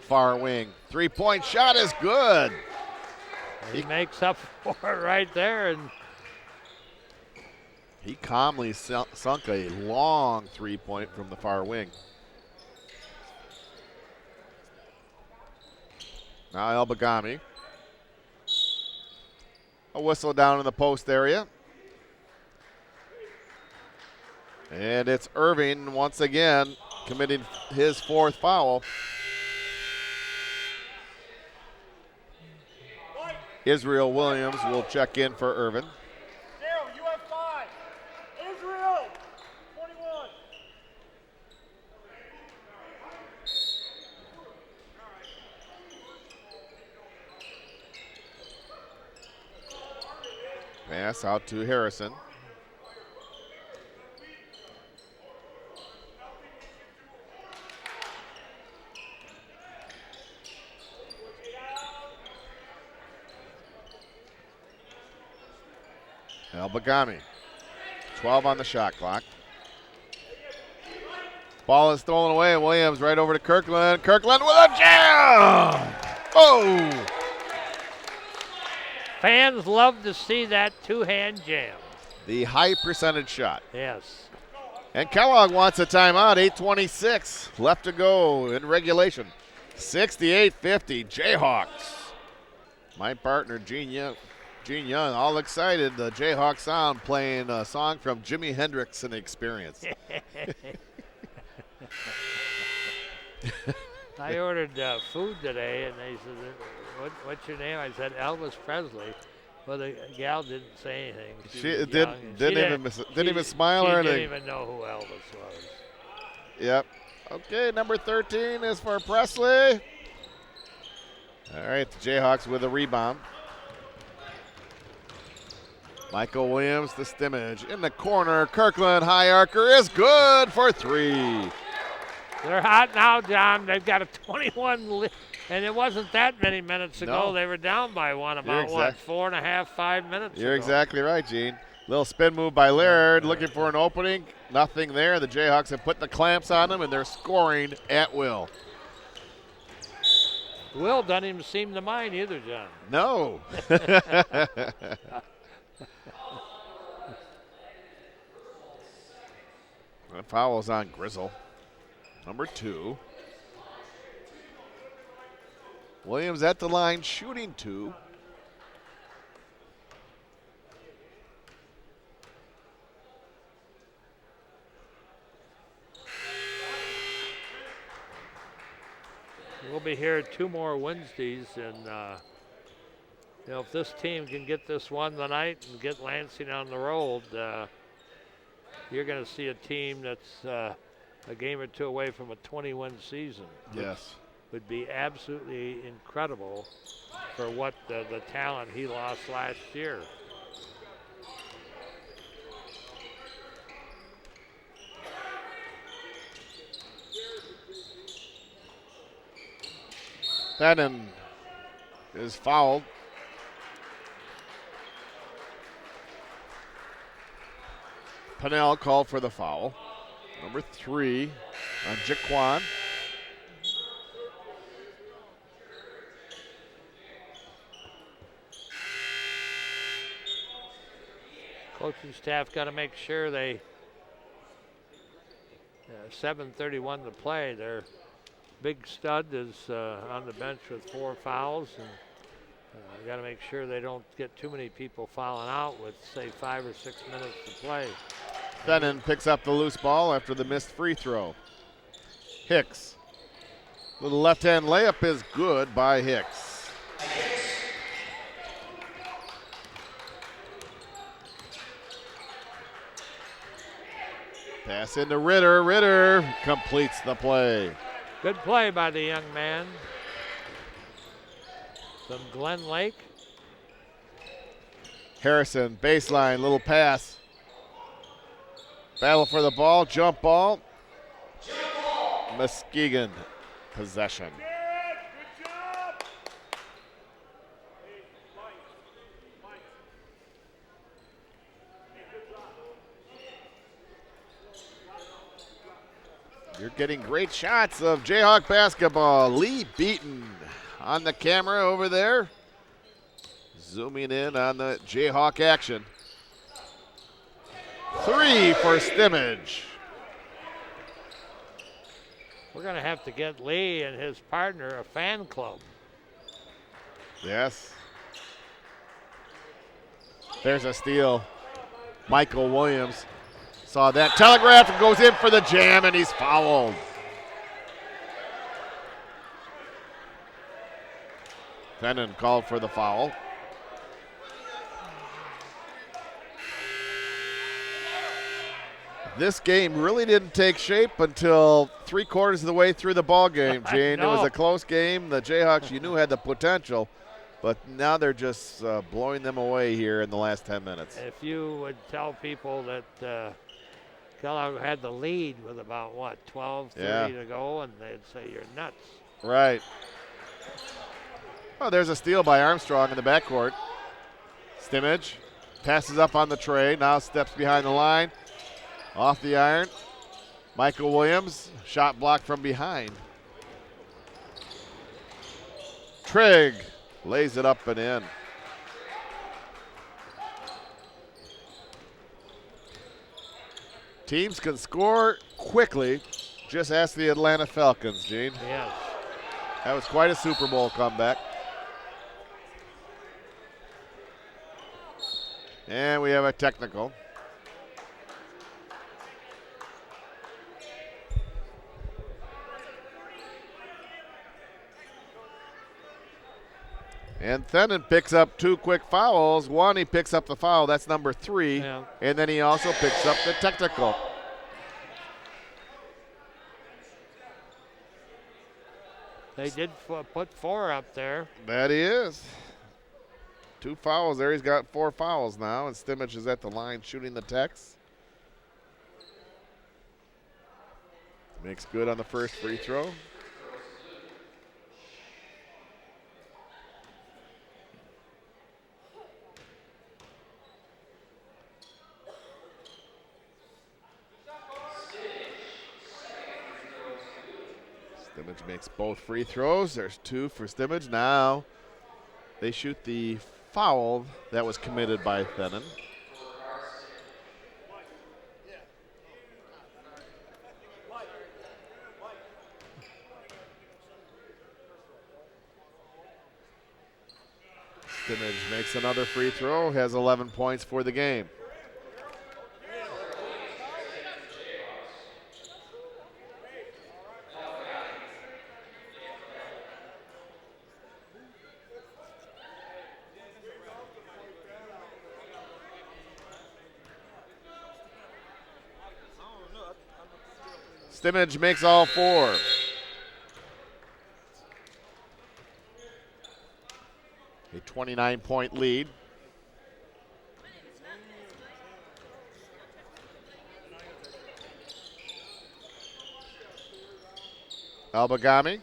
far wing. 3-point shot is good. He makes up for it right there, and he calmly sunk a long 3-point from the far wing. Now El Bagami. A whistle down in the post area. And it's Irving once again committing his 4th foul. Israel Williams will check in for Irvin. Daryl, you have 5. Israel, 21. Pass out to Harrison. El Bagami. 12 on the shot clock. Ball is stolen away. Williams right over to Kirkland. Kirkland with a jam! Oh! Fans love to see that two-hand jam. The high percentage shot. Yes. And Kellogg wants a timeout. 8:26 left to go in regulation. 68-50 Jayhawks. My partner, Gene Young, all excited. The Jayhawk sound playing a song from Jimi Hendrix and Experience. I ordered food today, and they said, what's your name? I said, Elvis Presley. Well, the gal didn't say anything. She didn't even smile or anything. She didn't even know who Elvis was. Yep. Okay, number 13 is for Presley. All right, the Jayhawks with a rebound. Michael Williams, the stimmage in the corner. Kirkland, high archer is good for 3. They're hot now, John. They've got a 21 lead, and it wasn't that many minutes ago. No. They were down by one about, 4.5, 5 minutes You're ago. exactly right, Gene. Little spin move by Laird, looking for an opening. Nothing there. The Jayhawks have put the clamps on them, and they're scoring at will. Will doesn't even seem to mind either, John. No. That foul is on Grizzle. Number 2. Williams at the line, shooting 2. We'll be here 2 more Wednesdays, and if this team can get this one tonight and get Lansing on the road, you're going to see a team that's a game or 2 away from a 20-win season. Yes. Would be absolutely incredible for what the talent he lost last year. Fenton is fouled. Pennell called for the foul. Number 3 on Jaquan. Coaching staff got to make sure they 7:31 to play. Their big stud is on the bench with 4 fouls, and got to make sure they don't get too many people fouling out with, say, 5 or 6 minutes to play. Fenton picks up the loose ball after the missed free throw. Hicks. Little left-hand layup is good by Hicks. Pass into Ritter. Ritter completes the play. Good play by the young man from Glen Lake. Harrison, baseline, little pass. Battle for the ball, jump ball. Muskegon, possession. Good job. You're getting great shots of Jayhawk basketball. Lee Beaton on the camera over there. Zooming in on the Jayhawk action. 3 for Stimmage. We're going to have to get Lee and his partner a fan club. Yes. There's a steal. Michael Williams saw that telegraph and goes in for the jam, and he's fouled. Fennon called for the foul. This game really didn't take shape until 3/4 of the way through the ball game, Gene. It was know. a close game. The Jayhawks, you knew, had the potential, but now they're just blowing them away here in the last 10 minutes. If you would tell people that Kellogg had the lead with about, 12:30 to go, and they'd say you're nuts. Right. Oh, there's a steal by Armstrong in the backcourt. Stimmage passes up on the tray, now steps behind the line. Off the iron. Michael Williams, shot blocked from behind. Trigg lays it up and in. Teams can score quickly. Just ask the Atlanta Falcons, Gene. Yes. That was quite a Super Bowl comeback. And we have a technical. And Fennon picks up 2 quick fouls. One, he picks up the foul. That's number 3. Yeah. And then he also picks up the technical. They did put 4 up there. That he is. 2 fouls there. He's got 4 fouls now. And Stimmage is at the line shooting the techs. Makes good on the first free throw. Stimmage makes both free throws. There's 2 for Stimmage. Now they shoot the foul that was committed by Fennon. Stimmage makes another free throw, has 11 points for the game. Stimmage makes all 4. A 29-point lead. Albagami.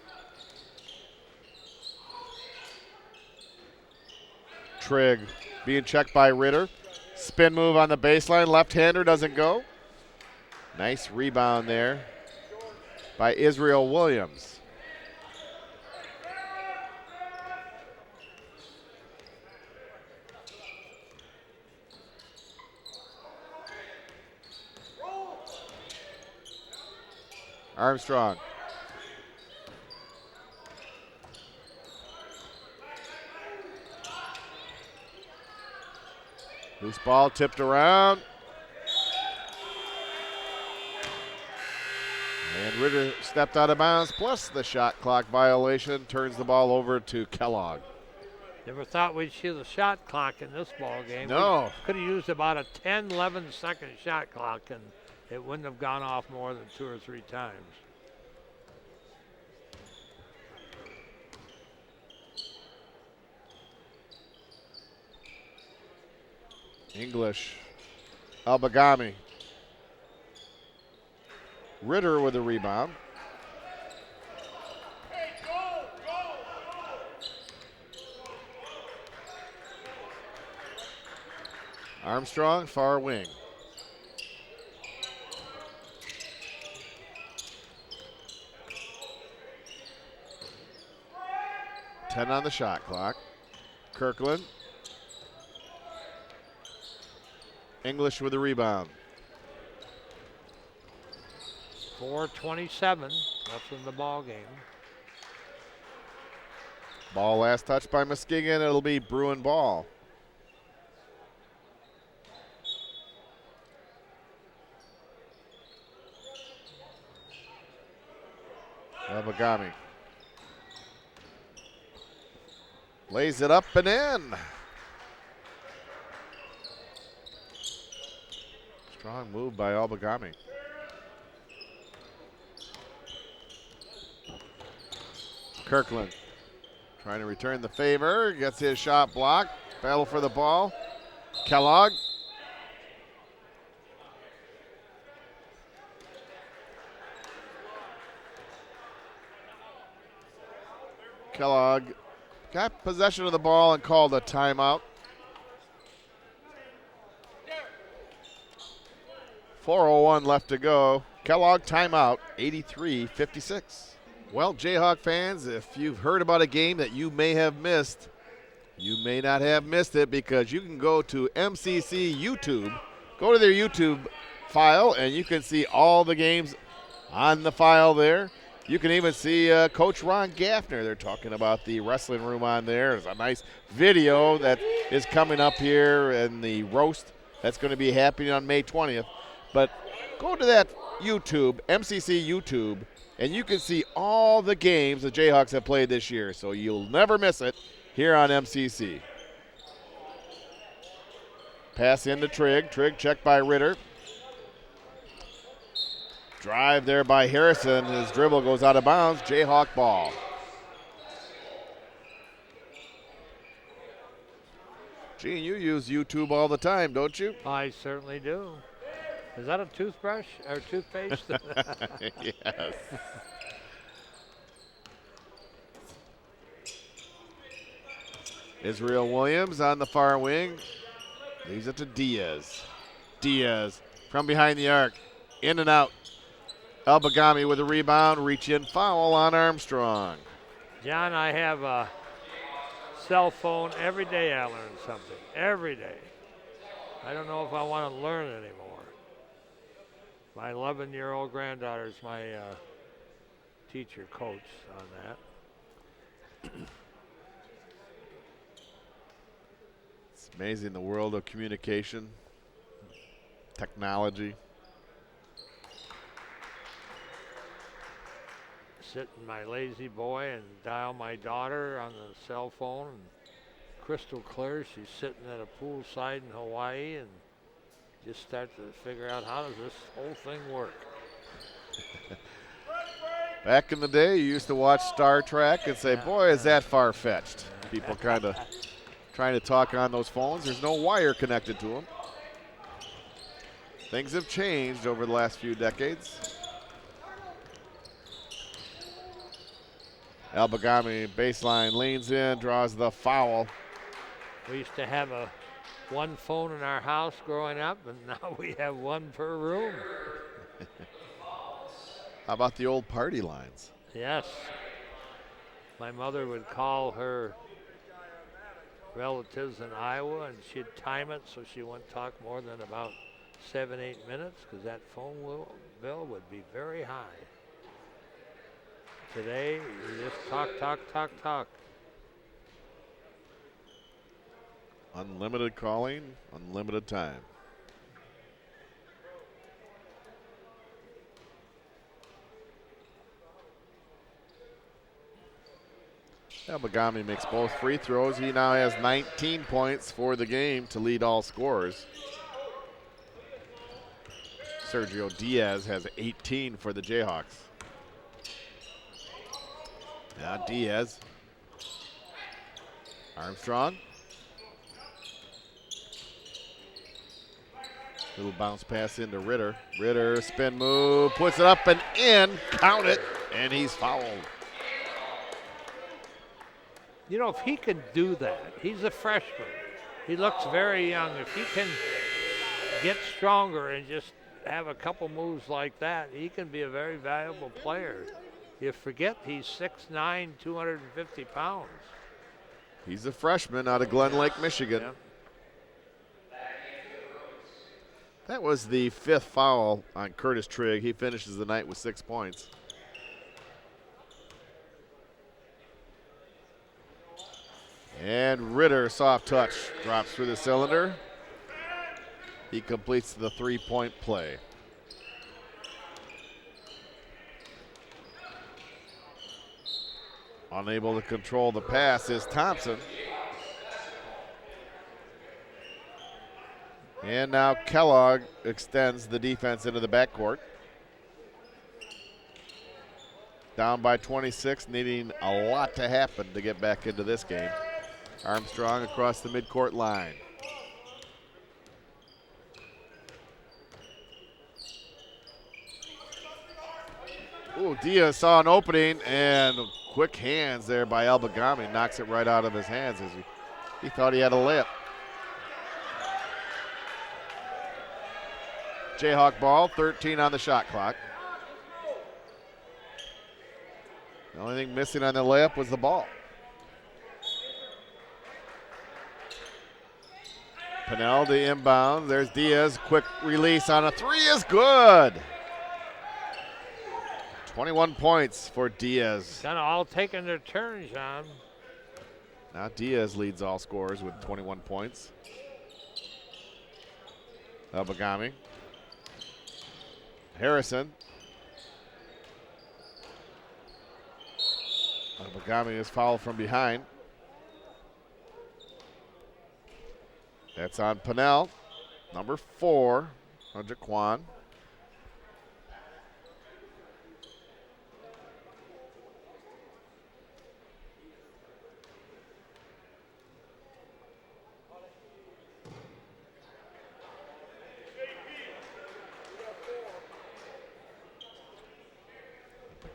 Trigg being checked by Ritter. Spin move on the baseline. Left-hander doesn't go. Nice rebound there by Israel Williams. Armstrong. Loose ball tipped around. And Ritter stepped out of bounds, plus the shot clock violation turns the ball over to Kellogg. Never thought we'd see the shot clock in this ball game. No. Could have used about a 10, 11-second shot clock, and it wouldn't have gone off more than 2 or 3 times. English. Albagami. Ritter with a rebound. Armstrong, far wing. Ten on the shot clock. Kirkland. English with a rebound. 4:27 left in the ball game. Ball last touch by Muskegon. It'll be Bruin ball. Albagami. Lays it up and in. Strong move by Albagami. Kirkland trying to return the favor. Gets his shot blocked. Battle for the ball. Kellogg. Kellogg got possession of the ball and called a timeout. 4:01 left to go. Kellogg timeout, 83-56. Well, Jayhawk fans, if you've heard about a game that you may have missed, you may not have missed it because you can go to MCC YouTube, go to their YouTube file, and you can see all the games on the file there. You can even see Coach Ron Gaffner. They're talking about the wrestling room on there. There's a nice video that is coming up here in the roast that's going to be happening on May 20th. But go to that YouTube, MCC YouTube, and you can see all the games the Jayhawks have played this year. So you'll never miss it here on MCC. Pass into Trigg. Trigg checked by Ritter. Drive there by Harrison. His dribble goes out of bounds. Jayhawk ball. Gene, you use YouTube all the time, don't you? I certainly do. Is that a toothbrush or toothpaste? Yes. Israel Williams on the far wing. Leaves it to Diaz. Diaz from behind the arc. In and out. Albagami with a rebound. Reach in foul on Armstrong. John, I have a cell phone. Every day I learn something. Every day. I don't know if I want to learn it anymore. My 11-year-old granddaughter is my teacher coach on that. It's amazing the world of communication, technology. Sit in my lazy boy and dial my daughter on the cell phone, and crystal clear. She's sitting at a poolside in Hawaii, and just start to figure out how does this whole thing work. Back in the day, you used to watch Star Trek and say, boy, is that far-fetched. People kind of trying to talk on those phones. There's no wire connected to them. Things have changed over the last few decades. Albagami baseline leans in, draws the foul. We used to have one phone in our house growing up, and now we have one per room. How about the old party lines? Yes. My mother would call her relatives in Iowa, and she'd time it so she wouldn't talk more than about 7-8 minutes, because that phone bill would be very high. Today, you just talk. Unlimited calling, unlimited time. Albagami makes both free throws. He now has 19 points for the game to lead all scorers. Sergio Diaz has 18 for the Jayhawks. Now Diaz. Armstrong. Little bounce pass into Ritter. Ritter, spin move, puts it up and in. Count it, and he's fouled. You know, if he can do that, he's a freshman. He looks very young. If he can get stronger and just have a couple moves like that, he can be a very valuable player. You forget he's 6'9", 250 pounds. He's a freshman out of Glen Lake, Michigan. Yep. That was the 5th foul on Curtis Trigg. He finishes the night with 6 points. And Ritter, soft touch, drops through the cylinder. He completes the 3-point play. Unable to control the pass is Thompson. And now Kellogg extends the defense into the backcourt. Down by 26, needing a lot to happen to get back into this game. Armstrong across the midcourt line. Ooh, Diaz saw an opening, and quick hands there by Albagami. Knocks it right out of his hands as he thought he had a layup. Jayhawk ball, 13 on the shot clock. The only thing missing on the layup was the ball. Pennell the inbound. There's Diaz. Quick release on a three is good. 21 points for Diaz. Kind of all taking their turn, John. Now Diaz leads all scorers with 21 points. Albagami. Harrison. Albagami is fouled from behind. That's on Pennell. Number 4 on Jaquan.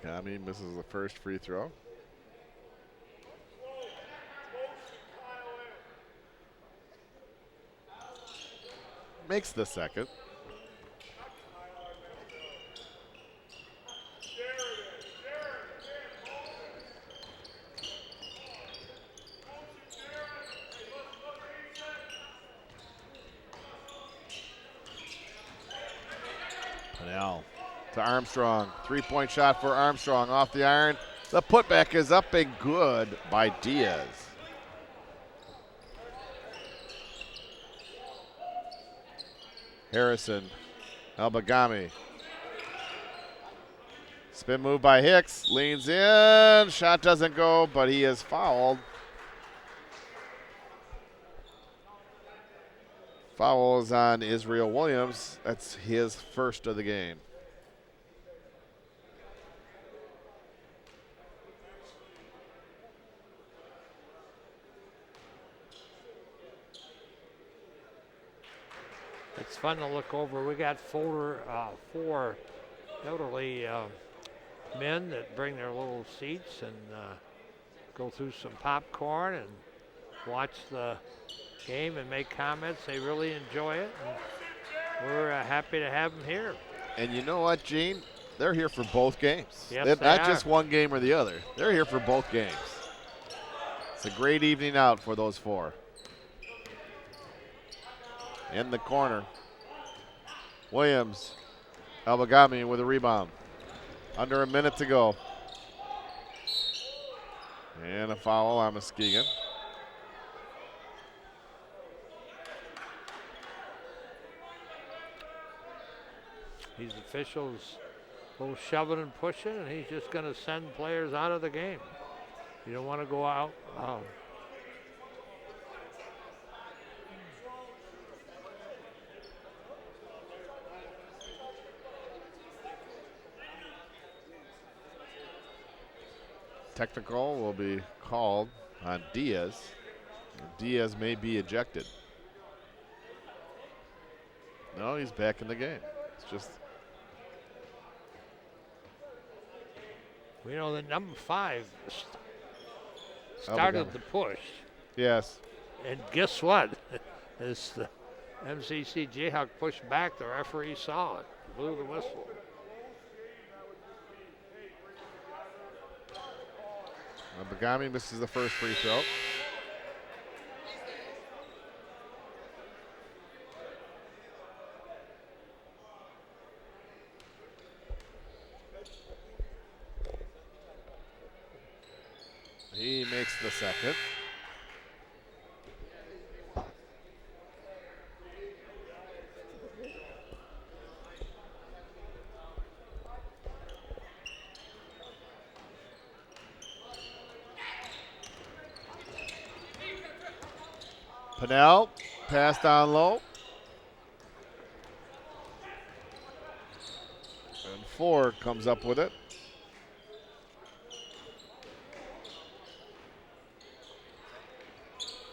Albagami misses the first free throw. Makes the second. Pennell to Armstrong. Three-point shot for Armstrong off the iron. The putback is up and good by Diaz. Harrison, Albagami. Spin move by Hicks, leans in, shot doesn't go, but he is fouled. Foul is on Israel Williams. That's his first of the game. It's fun to look over. We got four elderly men that bring their little seats and go through some popcorn and watch the game and make comments. They really enjoy it. And we're happy to have them here. And you know what, Gene? They're here for both games. Yes, They're they not are. just one game or the other. They're here for both games. It's a great evening out for those four. In the corner, Williams, Albagami with a rebound. Under a minute to go. And a foul on Muskegon. These officials a little shoving and pushing, and he's just going to send players out of the game. You don't want to go out. Technical will be called on Diaz. Diaz may be ejected. No, he's back in the game. It's just We know that number 5 started the push. yes. And guess what? As the MCC Jayhawk pushed back, the referee saw it, blew the whistle. Albagami misses the first free throw. He makes the second. Pennell passed down low. 4 comes up with it.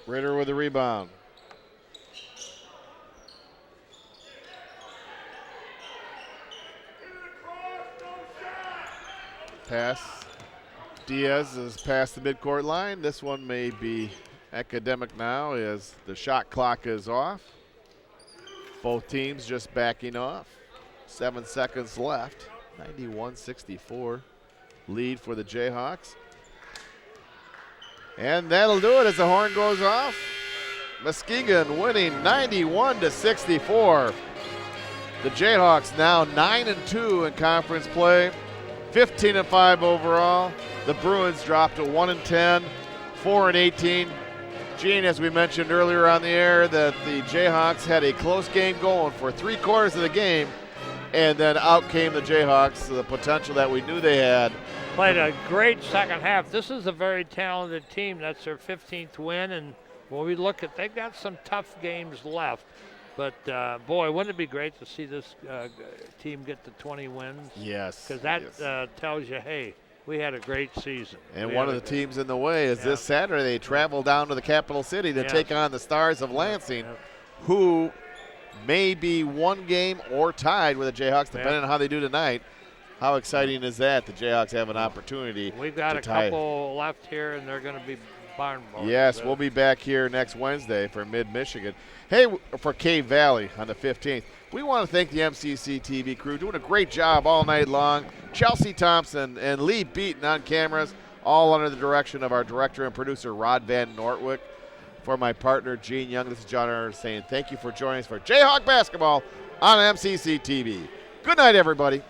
Ritter with the rebound. Pass. Diaz is past the midcourt line. This one may be academic now as the shot clock is off. Both teams just backing off. 7 seconds left. 91-64 lead for the Jayhawks. And that'll do it as the horn goes off. Muskegon winning 91-64. The Jayhawks now 9-2 in conference play, 15-5 overall. The Bruins dropped to 1-10, 4-18. Gene, as we mentioned earlier on the air, that the Jayhawks had a close game going for 3/4 of the game, and then out came the Jayhawks, the potential that we knew they had. Played a great second half. This is a very talented team. That's their 15th win, and when we look at, they've got some tough games left. But, boy, wouldn't it be great to see this team get to 20 wins? Yes. Because that tells you, hey, we had a great season. And one of the teams in the way is this Saturday they travel down to the capital city to take on the Stars of Lansing, who may be one game or tied with the Jayhawks, depending on how they do tonight. How exciting is that? The Jayhawks have an opportunity. We've got to a tie. couple left here, and they're going to be barn burners. Yes, we'll be back here next Wednesday for Mid-Michigan. Hey, for Cave Valley on the 15th. We want to thank the MCC TV crew, doing a great job all night long. Chelsea Thompson and Lee Beaton on cameras, all under the direction of our director and producer, Rod Van Nortwick. For my partner, Gene Young, this is John Arnold saying thank you for joining us for Jayhawk basketball on MCC TV. Good night, everybody.